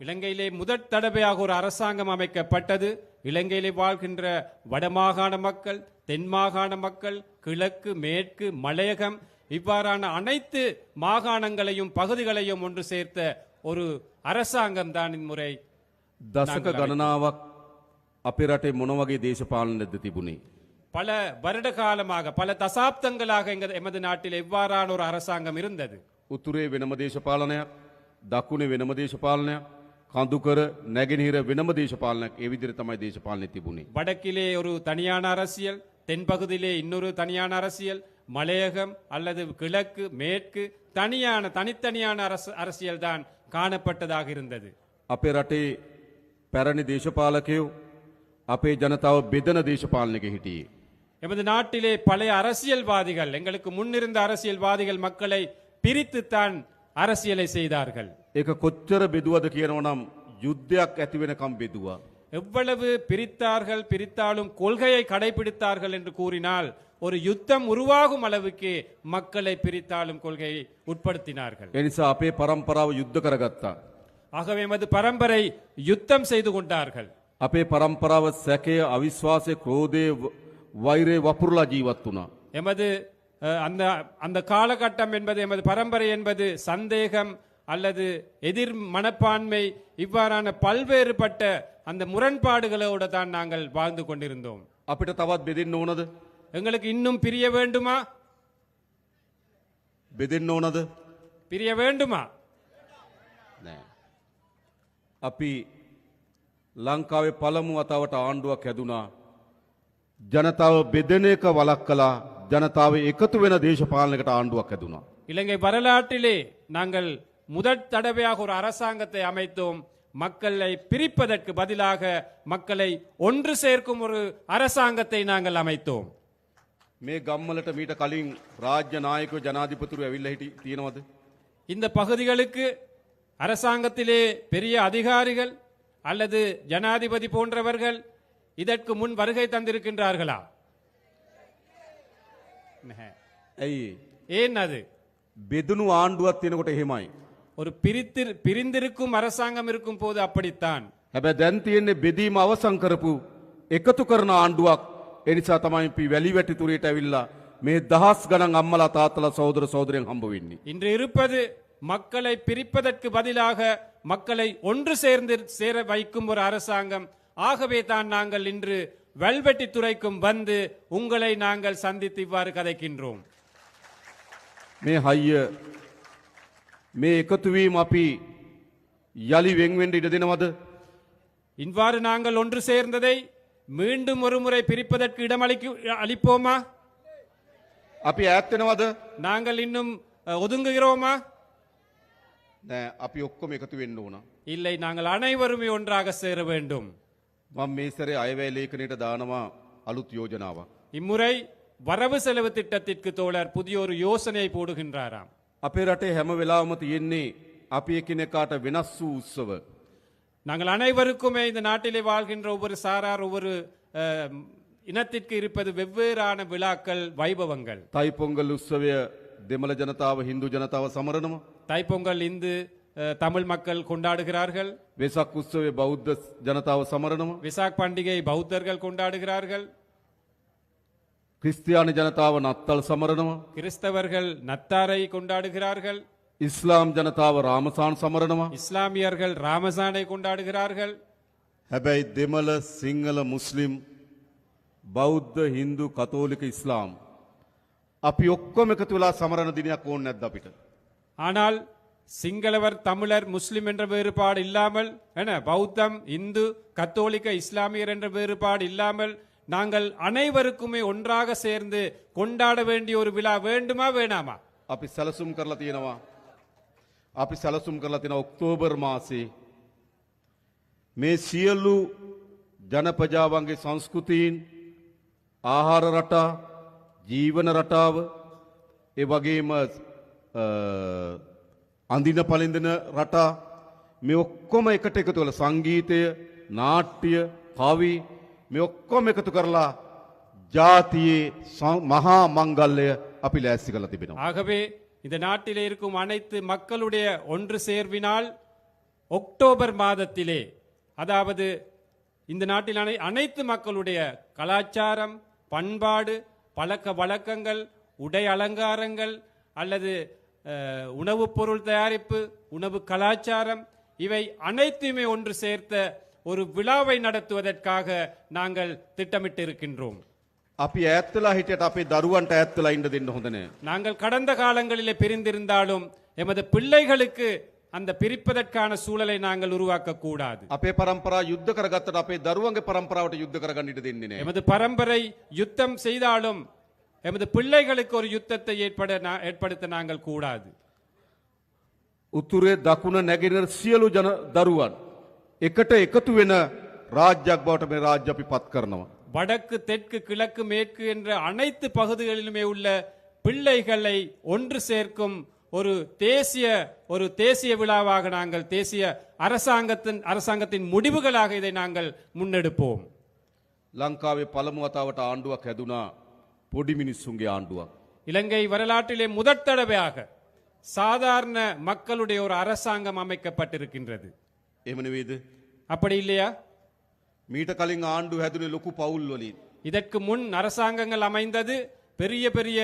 இலங்கையிலே முதற் தடவையாக ஒரு அரசாங்கம் அமைக்கப்பட்டது. இலங்கையிலே வாழ்கின்ற வடமாகாண மக்கள், தென் மாகாண மக்கள், கிழக்கு, மேற்கு, மலையகம் இவ்வாறான அனைத்து மாகாணங்களையும் பகுதிகளையும் ஒன்று சேர்த்த ஒரு அரசாங்கம் தான் இம்முறை. දසක ගණනාවක් අපේ රටේ මොන වගේ දේශපාලනයක්ද තිබුණේ? பல வருட காலமாக பல தசாப்தங்களாக எமது நாட்டில் எவ்வாறான ஒரு அரசாங்கம் இருந்தது. උතුරේ වෙනම දේශපාලනයක්, දකුණේ වෙනම දේශපාලනයක්, කඳුකර නැගෙනහිර වෙනම දේශපාලනයක්. ඒ විදිහට තමයි දේශපාලනය තිබුණේ. வடக்கிலே ஒரு தனியான அரசியல், தென்பகுதியிலே இன்னொரு தனியான அரசியல், மலையகம் அல்லது கிழக்கு மேற்கு தனித்தனியான அரசியல் தான் காணப்பட்டதாக இருந்தது. අපේ රටේ පැරණි දේශපාලකයෝ අපේ ජනතාව බෙදන දේශපාලනයක හිටියේ. எமது நாட்டிலே பழைய அரசியல்வாதிகள், எங்களுக்கு முன்னிருந்த அரசியல்வாதிகள் மக்களை பிரித்துத்தான் அரசியலை செய்தார்கள். ඒක කොච්චර බෙදුවද කියනවනම් යුද්ධයක් ඇති වෙනකම් බෙදුවා. எவ்வளவு பிரித்தாலும் கொள்கையை கடைபிடித்தார்கள் என்று கூறினால் ஒரு யுத்தம் உருவாகும் அளவுக்கு மக்களை பிரித்தாலும் கொள்கையை உட்படுத்தினார்கள். ඒ නිසා අපේ පරම්පරාව යුද්ධ කරගත්තා. ஆகவே எமது பரம்பரை யுத்தம் செய்து கொண்டார்கள். අපේ පරම්පරාව සැකය, අවිශ්වාසය, ක්‍රෝධය, වෛරය වපුරලා ජීවත් වුණා. எமது அந்த காலகட்டம் என்பது, எமது பரம்பரை என்பது சந்தேகம் அல்லது எதிர் மனப்பான்மை இவ்வாறான பல்வேறுபட்ட அந்த முரண்பாடுகளோடு தான் நாங்கள் வாழ்ந்து கொண்டிருந்தோம். අපිට තවත් බෙදෙන්න ඕනද? எங்களுக்கு இன்னும் பிரிய வேண்டுமா? බෙදෙන්න ඕනද? பிரிய வேண்டுமா? නෑ. අපි ලංකාවේ පළමු වතාවට ආණ්ඩුවක් හැදුනා. ජනතාව බෙදෙන එක වළක්වලා ජනතාව එකතු වෙන දේශපාලනයකට ආණ්ඩුවක් හැදුනා. இலங்கை வரலாற்றிலே நாங்கள் முதற் தடவையாக ஒரு அரசாங்கத்தை அமைத்தோம். மக்களை பிரிப்பதற்கு பதிலாக மக்களை ஒன்று சேர்க்கும் ஒரு அரசாங்கத்தை நாங்கள் அமைத்தோம். මේ ගම්වලට මීට කලින් රාජ්‍ය නායකයෝ ජනාධිපතිවරු ඇවිල්ලා තියෙනවද? இந்த பகுதிகளுக்கு அரசாங்கத்திலே பெரிய அதிகாரிகள் அல்லது ஜனாதிபதி போன்றவர்கள் இதற்கு முன் வருகை தந்திருக்கின்றார்களா? ඇයි? ஏன் அது? බෙදුණු ආණ්ඩුවක් තියෙනකොට එහෙමයි. ஒரு பிரிந்திருக்கும் அரசாங்கம் இருக்கும் போது அப்படித்தான். හැබැයි දැන් තියෙන්නේ බෙදීම අවසන් කරපු එකතු කරන ආණ්ඩුවක්. ඒ නිසා තමයි අපි වැලි වැටි තුරේට ඇවිල්ලා මේ දහස් ගණන් අම්මලා තාත්තලා සහෝදර සහෝදරයන් හම්බ වෙන්නේ. இன்று இருப்பது மக்களை பிரிப்பதற்கு பதிலாக மக்களை ஒன்று சேர வைக்கும் ஒரு அரசாங்கம். ஆகவே தான் நாங்கள் இன்று வெல்வெட்டி துறைக்கும் வந்து உங்களை நாங்கள் சந்தித்து இவ்வாறு கதைக்கின்றோம். මේ හයිය මේ එකතු වීම අපි යලි වෙන් වෙන්න ඉඩ දෙනවද? இவ்வாறு நாங்கள் ஒன்று சேர்ந்ததை மீண்டும் ஒரு முறை பிரிப்பதற்கு அளிப்போமா? අපි ඈත් වෙනවද? நாங்கள் இன்னும் ஒதுங்குகிறோமா? නෑ, අපි ඔක්කොම එකතු වෙන්න ඕන. இல்லை, நாங்கள் அனைவருமே ஒன்றாக சேர வேண்டும். මම මේ සැරේ අයවැය ලේඛනයට දානවා අලුත් යෝජනාවක්. இம்முறை வரவு செலவு திட்டத்திற்கு தோழர் புதிய ஒரு யோசனையை போடுகின்றாராம். අපේ රටේ හැම වෙලාවම තියෙන්නේ අපි එකිනෙකාට වෙනස් වූ උත්සව. நாங்கள் அனைவருக்குமே இந்த நாட்டிலே வாழ்கின்ற ஒவ்வொரு சாரார் ஒவ்வொரு இனத்திற்கு இருப்பது வெவ்வேறான விழாக்கள், வைபவங்கள். தைப்பொங்கல் උත්සවය දෙමළ ජනතාව හින්දු ජනතාව සමරනවා. தைப்பொங்கல் இந்து தமிழ் மக்கள் கொண்டாடுகிறார்கள். වෙසක් උත්සවය බෞද්ධ ජනතාව සමරනවා. விசாக் பண்டிகை பௌத்தர்கள் கொண்டாடுகிறார்கள். ක්‍රිස්තියානි ජනතාව නත්තල් සමරනවා. கிறிஸ்தவர்கள் நத்தாரை கொண்டாடுகிறார்கள். ඉස්ලාම් ජනතාව රාමසාන් සමරනවා. இஸ்லாமியர்கள் ராமசானை கொண்டாடுகிறார்கள். හැබැයි දෙමළ, සිංහල, මුස්ලිම්, බෞද්ධ, හින්දු, කතෝලික, ඉස්ලාම් අපි ඔක්කොම එකතු වෙලා සමරන දිනයක් ඕනේ නැද්ද අපිට? ஆனால் சிங்களவர், தமிழர், முஸ்லிம் என்ற வேறுபாடு இல்லாமல், பௌத்தம், இந்து, கத்தோலிக்க, இஸ்லாமியர் என்ற வேறுபாடு இல்லாமல் நாங்கள் அனைவருக்குமே ஒன்றாக சேர்ந்து கொண்டாட வேண்டிய ஒரு விழா வேண்டுமா வேணாமா? අපි සැලසුම් කරලා තියෙනවා. අපි සැලසුම් කරලා තියෙන ඔක්තෝබර් මාසේ මේ සියලු ජනපජාවන්ගේ සංස්කෘතීන්, ආහාර රටා, ජීවන රටාව, ඒ වගේම අඳින පළඳින රටා, මේ ඔක්කොම එකට එකතු කරලා සංගීතය, නාට්‍ය, කවි මේ ඔක්කොම එකතු කරලා ජාතියේ මහා මංගල්‍යය අපි ලෑස්ති කරලා තිබෙනවා. ஆகவே இந்த நாட்டிலே இருக்கும் அனைத்து மக்களுடைய ஒன்று சேர்வினால் அக்டோபர் மாதத்திலே, அதாவது இந்த நாட்டில் அனைத்து மக்களுடைய கலாச்சாரம், பண்பாடு, பழக்க வழக்கங்கள், உடை அலங்காரங்கள் அல்லது உணவுப் பொருள் தயாரிப்பு, உணவு கலாச்சாரம், இவை அனைத்துமே ஒன்று சேர்த்த ஒரு விழாவை நடத்துவதற்காக நாங்கள் திட்டமிட்டு இருக்கின்றோம். අපි ඈත්වෙලා හිටියට අපේ දරුවන්ට ඈත්වෙලා ඉන්න දෙන්න හොඳ නෑ. நாங்கள் கடந்த காலங்களிலே பிரிந்திருந்தாலும் எமது பிள்ளைகளுக்கு அந்த பிரிப்பதற்கான சூழலை நாங்கள் உருவாக்க கூடாது. අපේ පරම්පරාව යුද්ධ කරගත්තට අපේ දරුවන්ගේ පරම්පරාවට යුද්ධ කරගන්න ඉඩ දෙන්නේ නෑ. எமது பரம்பரை யுத்தம் செய்தாலும் எமது பிள்ளைகளுக்கு ஒரு யுத்தத்தை ஏற்படுத்த நாங்கள் கூடாது. උතුරේ දකුණ නැගෙනහිර සියලු ජන දරුවන් එකට එකතු වෙන රාජ්‍යයක් බවට මේ රාජ්‍ය අපි පත් කරනවා. வடக்கு, தெற்கு, கிழக்கு, மேற்கு என்ற அனைத்து பகுதிகளிலுமே உள்ள பிள்ளைகளை ஒன்று சேர்க்கும் ஒரு தேசிய விழாவாக நாங்கள் தேசிய அரசாங்கத்தின் முடிவுகளாக இதை நாங்கள் முன்னெடுப்போம். ලංකාවේ පළමු වතාවට ආණ්ඩුවක් හැදුනා පොඩි මිනිස්සුන්ගේ ආණ්ඩුවක්. இலங்கை வரலாற்றிலே முதற் தடவையாக சாதாரண மக்களுடைய ஒரு அரசாங்கம் அமைக்கப்பட்டிருக்கின்றது. එහෙම නෙවෙයිද? அப்படி இல்லையா? මීට කලින් ආණ්ඩුව හැදුනේ ලොකු පවුල් වලින්. இதற்கு முன் அரசாங்கங்கள் அமைந்தது பெரிய பெரிய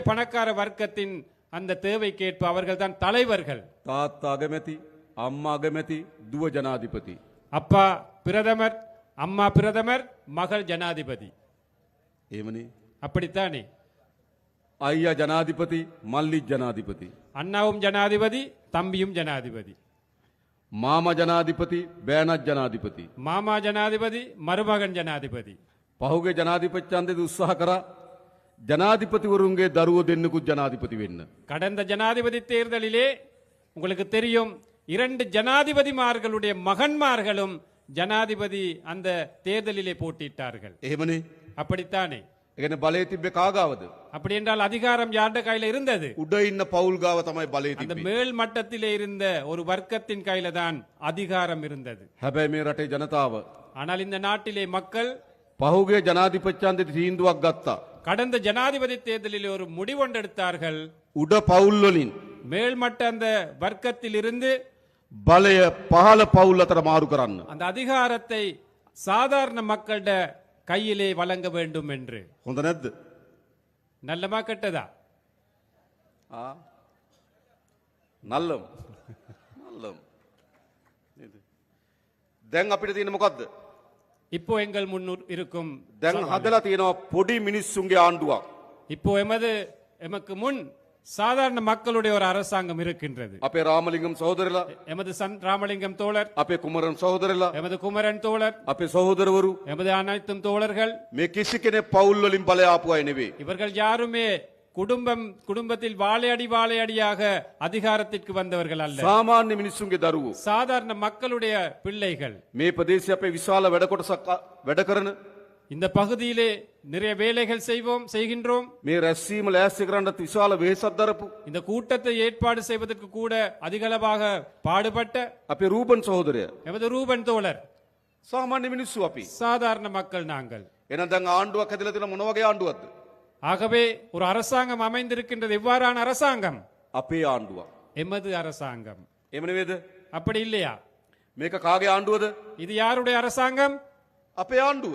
பணக்கார வர்க்கத்தின் அந்த தேவைக்கேற்ப அவர்கள் தான் தலைவர்கள். තාත්තා අගමැති, අම්මා අගමැති, දුව ජනාධිපති. அப்பா பிரதமர், அம்மா பிரதமர், மகள் ஜனாதிபதி. එහෙමනේ. அப்படித்தானே? අයියා ජනාධිපති, මල්ලි ජනාධිපති. அண்ணாவும் ஜனாதிபதி, தம்பியும் ஜனாதிபதி. මාමා ජනාධිපති, බෑනත් ජනාධිපති. மாமா ஜனாதிபதி, மருமகன் ஜனாதிபதி. පහුගේ ජනාධිපතිචන්දේ උත්සාහ කරා ජනාධිපතිවරුන්ගේ දරුවෝ දෙන්නෙකුත් ජනාධිපති වෙන්න. கடந்த ஜனாதிபதி தேர்தலிலே உங்களுக்கு தெரியும், 2 ஜனாதிபதிமார்களுடைய மகன்மார்களும் ஜனாதிபதி அந்த தேர்தலிலே போட்டியிட்டார்கள். එහෙමනේ. அப்படித்தானே? ඒ කියන්නේ බලය තිබ්බේ කාගාවද? அப்படி என்றால் அதிகாரம் யாருடைய கையில இருந்தது? උඩ ඉන්න පවුල් ගාව තමයි බලය அந்த තිබ්බේ. மேல் மட்டத்திலே இருந்த ஒரு வர்க்கத்தின் கையில தான் அதிகாரம் இருந்தது. හැබැයි මේ රටේ ජනතාව ஆனால் இந்த நாட்டிலே மக்கள் පහුගේ ජනාධිපතිචන්දේ තීන්දුවක් ගත්තා. கடந்த ஜனாதிபதி தேர்தலில் ஒரு முடிவெடுத்தார்கள். උඩ පවුල් වලින් மேல்மட்ட அந்த வர்க்கத்தில் இருந்து බලය පහළ පවුල් අතර මාරු කරන්න. அந்த அதிகாரத்தை சாதாரண மக்களிட கையிலே வழங்க வேண்டும் என்று. හොඳ නැද්ද? நல்லமா கெட்டதா? නල්ලම්. නල්ලම්. නේද? දැන් අපිට තියෙන මොකද්ද? இப்போ எங்கள் முன்னூர் இருக்கும் දැන් හදලා තියෙනවා පොඩි මිනිස්සුන්ගේ ආණ්ඩුවක්. இப்போ எமக்கு முன் சாதாரண மக்களுடைய ஒரு அரசாங்கம் இருக்கின்றது. අපේ රාමලිංගම් සහෝදරලා, எமது ராமலிங்கம் தோழர், අපේ කුමරන් සහෝදරලා, எமது குமரன் தோழர், අපේ සහෝදරවරු எமது அனைத்தும் தோழர்கள், මේ කිසි කෙනෙක් පවුල් වලින් බලය ආපු අය නෙවෙයි. இவர்கள் யாருமே குடும்பத்தில் வாழையடியாக அதிகாரத்திற்கு வந்தவர்கள் அல்ல. සාමාන්‍ය මිනිස්සුන්ගේ දරුවෝ. சாதாரண மக்களுடைய பிள்ளைகள். මේ ප්‍රදේශයේ අපේ විශාල වැඩ කොටසක් වැඩ කරන இந்த பகுதியிலே நிறைய வேலைகள் செய்கின்றோம். මේ රැස්වීම ලෑස්ති කරන්නත් විශාල වෙහෙසක් දරපු இந்த கூட்டத்தை ஏற்பாடு செய்வதற்கு கூட அதிகளவாக பாடுபட்ட අපේ රූබන් සහෝදරය எமது ரூபன் தோழர். සාමාන්‍ය මිනිස්සු අපි. சாதாரண மக்கள் நாங்கள். එහෙනම් දැන් ආණ්ඩුවක් හැදලා තියෙන මොන වගේ ආණ්ඩුවක්ද? ஆகவே ஒரு அரசாங்கம் அமைந்திருக்கின்றது. எவ்வாறான அரசாங்கம்? අපේ ආණ්ඩුවක්. எமது அரசாங்கம். එහෙම නෙවෙයිද? அப்படி இல்லையா? මේක කාගේ ආණ්ඩුවද? இது யாருடைய அரசாங்கம்? අපේ ආණ්ඩුව.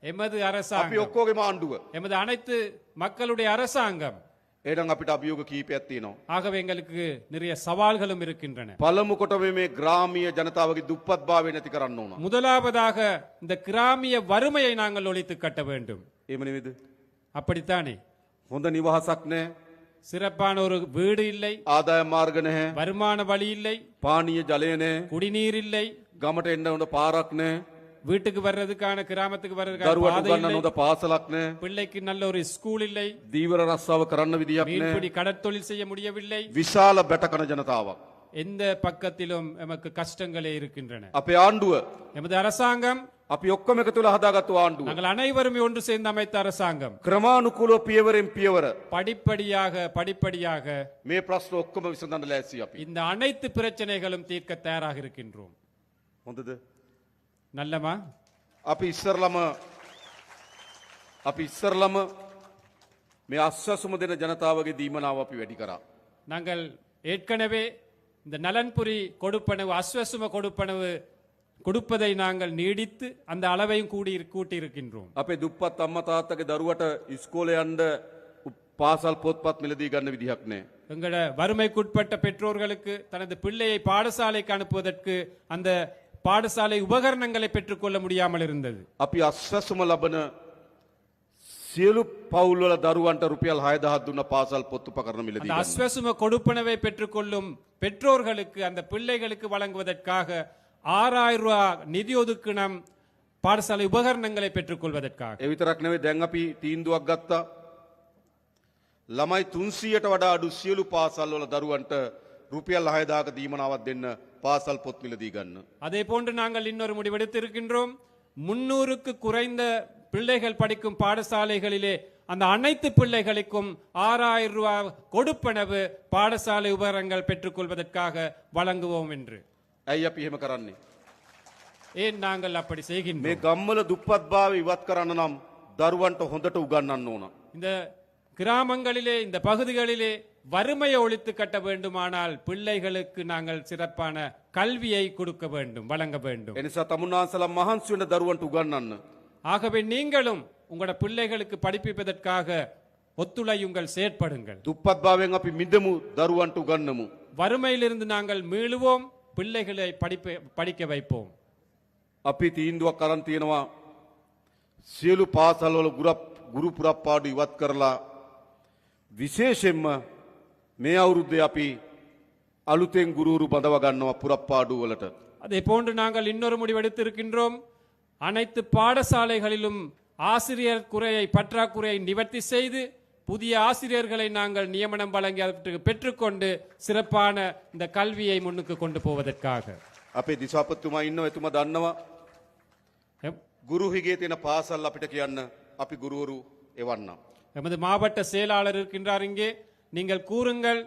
எமது අපි அரசாங்கம். ඔක්කොගේම ආණ්ඩුව. எமது அனைத்து மக்களுடைய அரசாங்கம். එහෙනම් අපිට අභියෝග කීපයක් තියෙනවා. ஆகவே எங்களுக்கு நிறைய சவால்களும் இருக்கின்றன. පළමු කොට මේ ග්‍රාමීය ජනතාවගේ දුප්පත්භාවය නැති කරන්න ඕන. முதலாவதாக இந்த கிராமிய வறுமையை நாங்கள் ஒழித்து கட்ட வேண்டும். එහෙම නෙවෙයිද? அப்படித்தானே? හොඳ නිවහසක් නැහැ. சிறப்பான ஒரு வீடு இல்லை, ආදායම් මාර්ග නැහැ. வருமான வழி இல்லை, පානීය ජලය නැහැ. குடிநீர் இல்லை, ගමට එන්න හොඳ පාරක් නැහැ. வீட்டுக்கு வர்றதுக்கான கிராமத்துக்கு வர்றதுக்கான දරුවට பாதை උගන්නන්න இல்லை, හොඳ පාසලක් නැහැ. பிள்ளைக்கு நல்ல ஒரு ஸ்கூல் இல்லை, දීවර රස්සාව කරන්න විදියක් නැහැ. மீன்பிடி கடற்தொழில் செய்ய முடியவில்லை. විශාල බැටකන ජනතාවක්. எந்த பக்கத்திலும் எமக்கு கஷ்டங்களே இருக்கின்றன. අපේ ආණ්ඩුව எமது அரசாங்கம், අපි ඔක්කොම එකතු වෙලා හදාගත්තු ආණ්ඩුව. நாங்கள் அனைவருமே ஒன்று சேர்ந்து அமைத்த அரசாங்கம். ක්‍රමානුකූලව පියවරෙන් පියවර படிப்படியாக මේ ප්‍රශ්න ඔක්කොම විසඳන්න ලෑස්ති අපි. இந்த அனைத்து பிரச்சனைகளும் தீர்க்க தயாராக இருக்கின்றோம். හොඳද? நல்லமா? අපි ඉස්සරලම මේ අස්වැසුම දෙන ජනතාවගේ දීමනාව අපි වැඩි කරා. நாங்கள் ஏற்கனவே இந்த நலன்புரி கொடுப்பனவு அஸ்வசும கொடுப்பனவு கொடுப்பதை நாங்கள் நீடித்து அந்த அளவையும் கூட்டியிருக்கின்றோம். අපේ දුප්පත් අම්මා තාත්තගේ දරුවට ඉස්කෝලේ යන්න පාසල් පොත්පත් මිලදී ගන්න විදිහක් නැහැ. எங்கள வறுமைக்குட்பட்ட பெற்றோர்களுக்கு தனது பிள்ளையை பாடசாலைக்கு அனுப்புவதற்கு அந்த பாடசாலை உபகரணங்களை பெற்றுக்கொள்ள முடியாமல் இருந்தது. අපි අස්වැසුම ලබන සියලු පවුල්වල දරුවන්ට රුපියල් 6000ක් දුන්න පාසල් පොත් උපකරණ මිලදී அந்த ගන්න. அஸ்வசும கொடுப்பனவை பெற்றுக்கொள்ளும் பெற்றோர்களுக்கு அந்த பிள்ளைகளுக்கு வழங்குவதற்காக 6000 ரூபாய் நிதி ஒதுக்கினம் பாடசாலை உபகரணங்களை பெற்றுக்கொள்வதற்காக. ඒ විතරක් නෙවෙයි දැන් අපි තීන්දුවක් ගත්තා. ළමයි 300ට වඩා අඩු සියලු පාසල්වල දරුවන්ට රුපියල් 6000ක දීමනාවක් දෙන්න පාසල් පොත් මිලදී ගන්න. அதே போன்று நாங்கள் இன்னொரு முடிவெடுத்திருக்கின்றோம். 300க்கு குறைந்த பிள்ளைகள் படிக்கும் பாடசாலைகளிலே அந்த அனைத்து பிள்ளைகளுக்கும் 6000 ரூபாய் கொடுப்பனவு பாடசாலை உபகரணங்கள் பெற்றுக்கொள்வதற்காக வழங்குவோம் என்று. ඇයි අපි එහෙම කරන්නේ? ஏன் நாங்கள் அப்படி මේ செய்கின்றோம்? ගම්වල දුප්පත්භාවය ඉවත් කරන්න නම් දරුවන්ට හොඳට උගන්වන්න ඕන. இந்த கிராமங்களிலே இந்த பகுதிகளிலே வறுமையை ஒழித்து கட்ட வேண்டுமானால் பிள்ளைகளுக்கு நாங்கள் சிறப்பான கல்வியை கொடுக்க வேண்டும், வழங்க வேண்டும். එනිසා තමුන්නාන්සලා මහන්සි වෙන දරුවන්ට උගන්වන්න. ஆகவே நீங்களும் உங்களோட பிள்ளைகளுக்கு படிப்பிப்பதற்காக ஒத்துழையுங்கள், செயற்படுங்கள். දුප්පත්භාවයෙන් අපි මිදමු දරුවන්ට උගන්වමු. வறுமையிலிருந்து நாங்கள் மீளுவோம், பிள்ளைகளை படிக்க வைப்போம். අපි තීන්දුවක් අරන් තියෙනවා සියලු පාසල්වල ගුරු පුරප්පාඩු ඉවත් කරලා විශේෂයෙන්ම මේ අවුරුද්දේ අපි අලුතෙන් ගුරුවරු බඳව ගන්නවා පුරප්පාඩු වලට. அதே போன்று நாங்கள் இன்னொரு முடிவெடுத்திருக்கின்றோம். அனைத்து பாடசாலைகளிலும் ஆசிரியர் குறையை பற்றாக்குறையை நிவர்த்தி செய்து புதிய ஆசிரியர்களை நாங்கள் நியமனம் வழங்கி அதற்கு பெற்றுக்கொண்டு சிறப்பான இந்த கல்வியை முன்னுக்கு கொண்டு போவதற்காக. අපේ දිසාපතිතුමා ඉන්නවා, එතුමා දන්නවා எம்- ගුරු හිගේ තියෙන පාසල් අපිට කියන්න අපි ගුරුවරු එවන්නම්. எமது மாவட்ட செயலாளர் இருக்கின்றார் இங்கே. நீங்கள் கூறுங்கள்,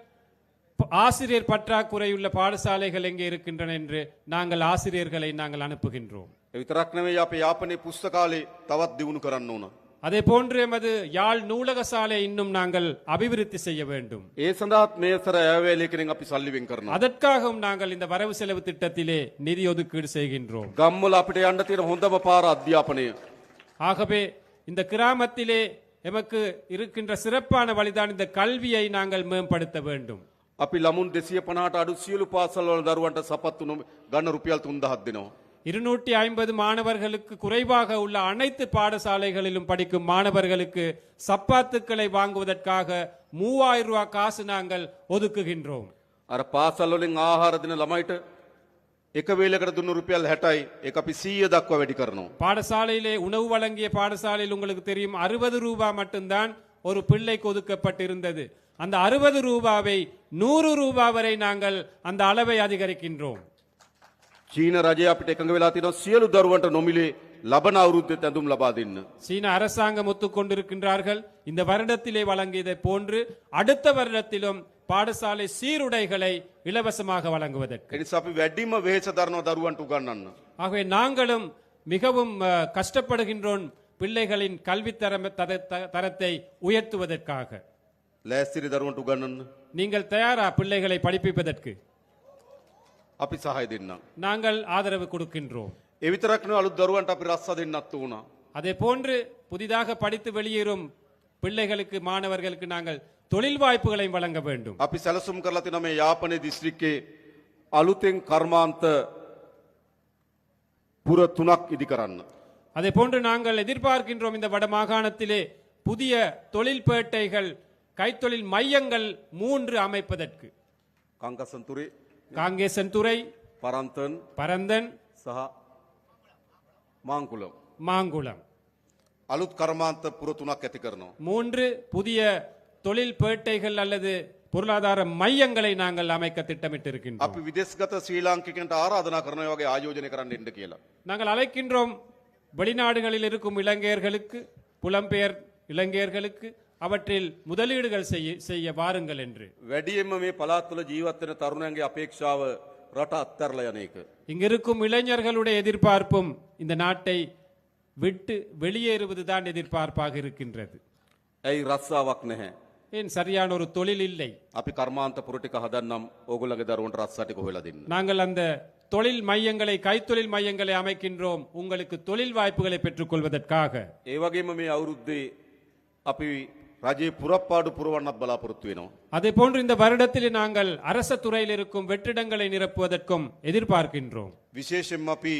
ஆசிரியர் பற்றாக்குறையுள்ள பாடசாலைகள் எங்கே இருக்கின்றன என்று நாங்கள் ஆசிரியர்களை நாங்கள் அனுப்புகின்றோம். ඒ විතරක් නෙවෙයි අපේ යාපනයේ පුස්තකාලේ තවත් දියුණු කරන්න ඕන. அதே போன்று எமது யாழ் நூலக சாலை இன்னும் நாங்கள் அபிவிருத்தி செய்ய வேண்டும். ඒ සඳහාත් මේ සර ඇවැලේ කෙනෙක් අපි සල්ලි වෙන් කරනවා. அதற்காகவும் நாங்கள் இந்த வரவு செலவு திட்டத்திலே நிதி ஒதுக்கீடு செய்கின்றோம். ගම්වල අපිට යන්න තියෙන හොඳම පාර අධ්‍යාපනය. ஆகவே இந்த கிராமத்திலே எமக்கு இருக்கின்ற சிறப்பான வழிதான் இந்த கல்வியை நாங்கள் மேம்படுத்த வேண்டும். අපි ළමුන් 250ට අඩු සියලු පාසල්වල දරුවන්ට සපත්තු ගන්න රුපියල් 3000ක් දෙනවා. 250 மாணவர்களுக்கு குறைவாக உள்ள அனைத்து பாடசாலைகளிலும் படிக்கும் மாணவர்களுக்கு சப்பாத்துக்களை வாங்குவதற்காக 3000 ரூபாய் காசு நாங்கள் ஒதுக்குகின்றோம். අර පාසල් වලින් ආහාර දෙන ළමයිට එක වේලකට දුන්න රුපියල් 60යි ඒක අපි 100 දක්වා වැඩි කරනවා. பாடசாலையிலே உணவு வழங்கிய பாடசாலையில் உங்களுக்கு தெரியும் 60 ரூபாய் மட்டும்தான் ஒரு பிள்ளைக்கு ஒதுக்கப்பட்டிருந்தது. அந்த 60 ரூபாவை 100 ரூபாய் வரை நாங்கள் அந்த அளவை அதிகரிக்கின்றோம். චීන රජය අපිට එකඟ වෙලා තියෙනවා සියලු දරුවන්ට නොමිලේ ලබන අවුරුද්දේ ඇඳුම් ලබා දෙන්න. சீன அரசாங்கம் ஒத்துக்கொண்டிருக்கின்றார்கள். இந்த வருடத்திலே வழங்கியதை போன்று அடுத்த வருடத்திலும் பாடசாலை சீருடைகளை இலவசமாக வழங்குவதற்கு. ඒ නිසා අපි වැඩිම වෙහෙස දරනවා දරුවන්ට උගන්වන්න. ஆகவே நாங்களும் மிகவும் கஷ்டப்படுகின்றோம் பிள்ளைகளின் கல்வி தரத்தை உயர்த்துவதற்காக. ලෑස්තිරි දරුවන්ට උගන්වන්න. நீங்கள் தயாரா பிள்ளைகளை படிப்பிப்பதற்கு? අපි සහාය දෙන්නම්. நாங்கள் ஆதரவு கொடுக்கின்றோம். ඒ විතරක් නෙවෙයි අලුත් දරුවන්ට අපි රස්සා දෙන්නත් උනා. அதே போன்று புதிதாக படித்து வெளியேறும் பிள்ளைகளுக்கு மாணவர்களுக்கு நாங்கள் தொழில் வாய்ப்புகளையும் வழங்க வேண்டும். අපි සැලසුම් කරලා තියෙනවා මේ යාපනයේ දිස්ත්‍රික්කේ අලුතෙන් කර්මාන්ත පුර 3ක් ඉදි කරන්න. அதே போன்று நாங்கள் எதிர்பார்க்கின்றோம் இந்த வட மாகாணத்திலே புதிய தொழில் பேட்டைகள், கைத்தொழில் மையங்கள் 3 அமைப்பதற்கு. කංකසන්තුරේ, காங்கேசன்துறை, පරන්තන් பரந்தன், සහ මාංකුලම් மாங்குளம் අලුත් කර්මාන්ත පුර 3ක් ඇති කරනවා. 3 புதிய தொழில் பேட்டைகள் அல்லது பொருளாதார மையங்களை நாங்கள் அமைக்க திட்டமிட்டிருக்கின்றோம். අපි විදේශගත ශ්‍රී ලාංකිකයන්ට ආරාධනා කරනවා වගේ ආයෝජනය කරන්න එන්න කියලා. நாங்கள் அழைக்கின்றோம் வெளிநாடுகளில் இருக்கும் இலங்கையர்களுக்கு, புலம்பெயர் இலங்கையர்களுக்கு அவற்றில் முதலீடுகள் செய்ய வாருங்கள் என்று. වැඩියෙන්ම මේ පළාත් වල ජීවත් වෙන තරුණයන්ගේ අපේක්ෂාව රට අත්හැරලා යන එක. இங்கிருக்கும் இளைஞர்களுடைய எதிர்பார்ப்பும் இந்த நாட்டை விட்டு வெளியேறுவதுதான் எதிர்பார்ப்பாக இருக்கின்றது. ඇයි රස්සාවක් නැහැ? ஏன் சரியான ஒரு தொழில் இல்லை. අපි කර්මාන්ත පුර ටික හදන්නම් ඕගොල්ලන්ගේ දරුවන්ට රස්සා ටික හොයලා දෙන්න. நாங்கள் அந்த தொழில் மையங்களை கைத்தொழில் மையங்களை அமைக்கின்றோம் உங்களுக்கு தொழில் வாய்ப்புகளை பெற்றுக்கொள்வதற்காக. ඒ වගේම මේ අවුරුද්දේ අපි රජයේ පුරප්පාඩු පුරවන්නත් බලාපොරොත්තු වෙනවා. அதே போன்று இந்த வருடத்தில் நாங்கள் அரச துறையில் இருக்கும் வெற்றிடங்களை நிரப்புவதற்கும் எதிர்பார்க்கின்றோம். විශේෂයෙන්ම අපි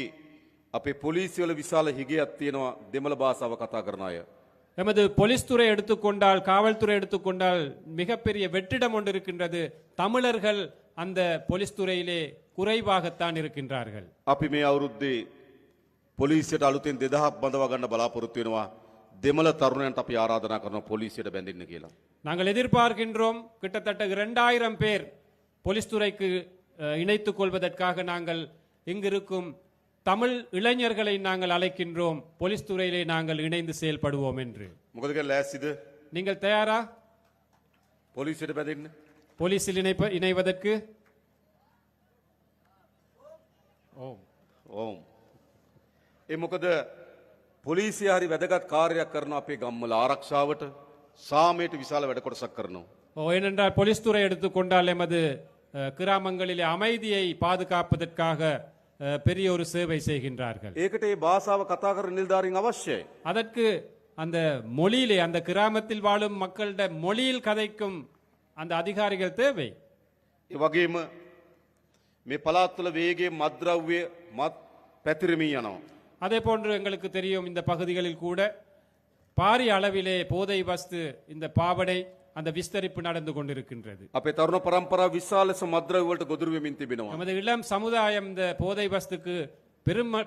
අපේ පොලිසිය වල විශාල හිගයක් තියෙනවා දෙමළ භාෂාව කතා කරන අය. எமது போலீஸ் துறை எடுத்துக்கொண்டால் காவல்துறை எடுத்துக்கொண்டால் மிகப்பெரிய வெற்றிடம் ஒன்று இருக்கின்றது. தமிழர்கள் அந்த போலீஸ் துறையிலே குறைவாகத்தான் இருக்கின்றார்கள். අපි මේ අවුරුද්දේ පොලිසියට අලුතෙන් 2000ක් බඳවා ගන්න බලාපොරොත්තු වෙනවා. දෙමළ තරුණයන්ට අපි ආරාධනා කරනවා පොලිසියට බැඳෙන්න කියලා. நாங்கள் எதிர்பார்க்கின்றோம் கிட்டத்தட்ட 2000 பேர் போலீஸ் துறைக்கு இணைத்துக் கொள்வதற்காக நாங்கள் இங்கிருக்கும் தமிழ் இளைஞர்களை நாங்கள் அழைக்கின்றோம் போலீஸ் துறையிலே நாங்கள் இணைந்து செயல்படுவோம் என்று. මොකද කියලා ලෑස්තිද? நீங்கள் தயாரா පොලිසියට බැඳෙන්න? போலீஸில் இணைவதற்கு? ஓம். ඕම්. ඒ මොකද පොලිසිය හරි වැදගත් කාර්යයක් කරනවා අපේ ගම්වල ආරක්ෂාවට සාමයට විශාල වැඩ කොටසක් කරනවා. ஏனென்றால் போலீஸ் துறை எடுத்துக்கொண்டால் எமது கிராமங்களிலே அமைதியை பாதுகாப்பதற்காக பெரிய ஒரு சேவை செய்கின்றார்கள். ඒකට ඒ භාෂාව කතා කරන නිලධාරීන් අවශ්‍යයි. அதற்கு அந்த மொழியிலே அந்த கிராமத்தில் வாழும் மக்களிட மொழியில் கதைக்கும் அந்த அதிகாரிகள் தேவை. ඒ වගේම මේ පළාත්වල වේගයේ මත්ද්‍රව්‍ය මත් පැතිරෙමින් යනවා. அதே போன்று எங்களுக்கு தெரியும் இந்த பகுதிகளில் கூட பாரிய அளவிலே போதை வஸ்து இந்த பாவடை அந்த விஸ்தரிப்பு நடந்து கொண்டிருக்கின்றது. අපේ තරුණ පරම්පරාව විශාල ලෙස මත්ද්‍රව්‍ය වලට ගොදුරු වෙමින් තිබෙනවා. நமது இளம் சமுதாயம் இந்த போதை வஸ்துக்கு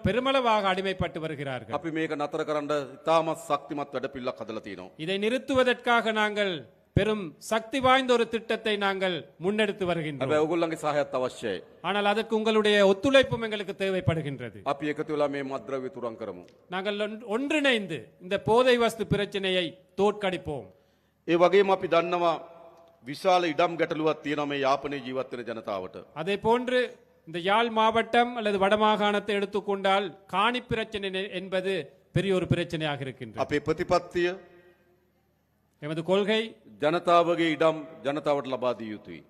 பெருமளவாக அடிமைப்பட்டு வருகிறார்கள். අපි මේක නතර කරන්න ඉතාමත් ශක්තිමත් වැඩපිළිවෙලක් හදලා තියෙනවා. இதை நிறுத்துவதற்காக நாங்கள் பெரும் சக்தி வாய்ந்த ஒரு திட்டத்தை நாங்கள் முன்னெடுத்து வருகின்றோம். හැබැයි ඕගොල්ලන්ගේ සහයත් අවශ්‍යයි. ஆனால் அதற்கு உங்களுடைய ஒத்துழைப்பும் எங்களுக்கு தேவைப்படுகின்றது. අපි එකතු වෙලා මේ මත්ද්‍රව්‍ය තුරන් කරමු. நாங்கள் ஒன்றிணைந்து இந்த போதை வஸ்து பிரச்சனையை தோற்கடிப்போம். ඒ වගේම අපි දන්නවා විශාල ඉඩම් ගැටලුවක් තියෙනවා මේ යාපනයේ ජීවත් වෙන ජනතාවට. அதே போன்று இந்த யாழ் மாவட்டம் அல்லது வடமாகாணத்தை எடுத்துக்கொண்டால் காணி பிரச்சனை என்பது பெரிய ஒரு பிரச்சனையாக இருக்கின்றது. අපේ ප්‍රතිපත්තිය எமது கொள்கை ජනතාවගේ ඉඩම් ජනතාවට ලබා දිය යුතුයි.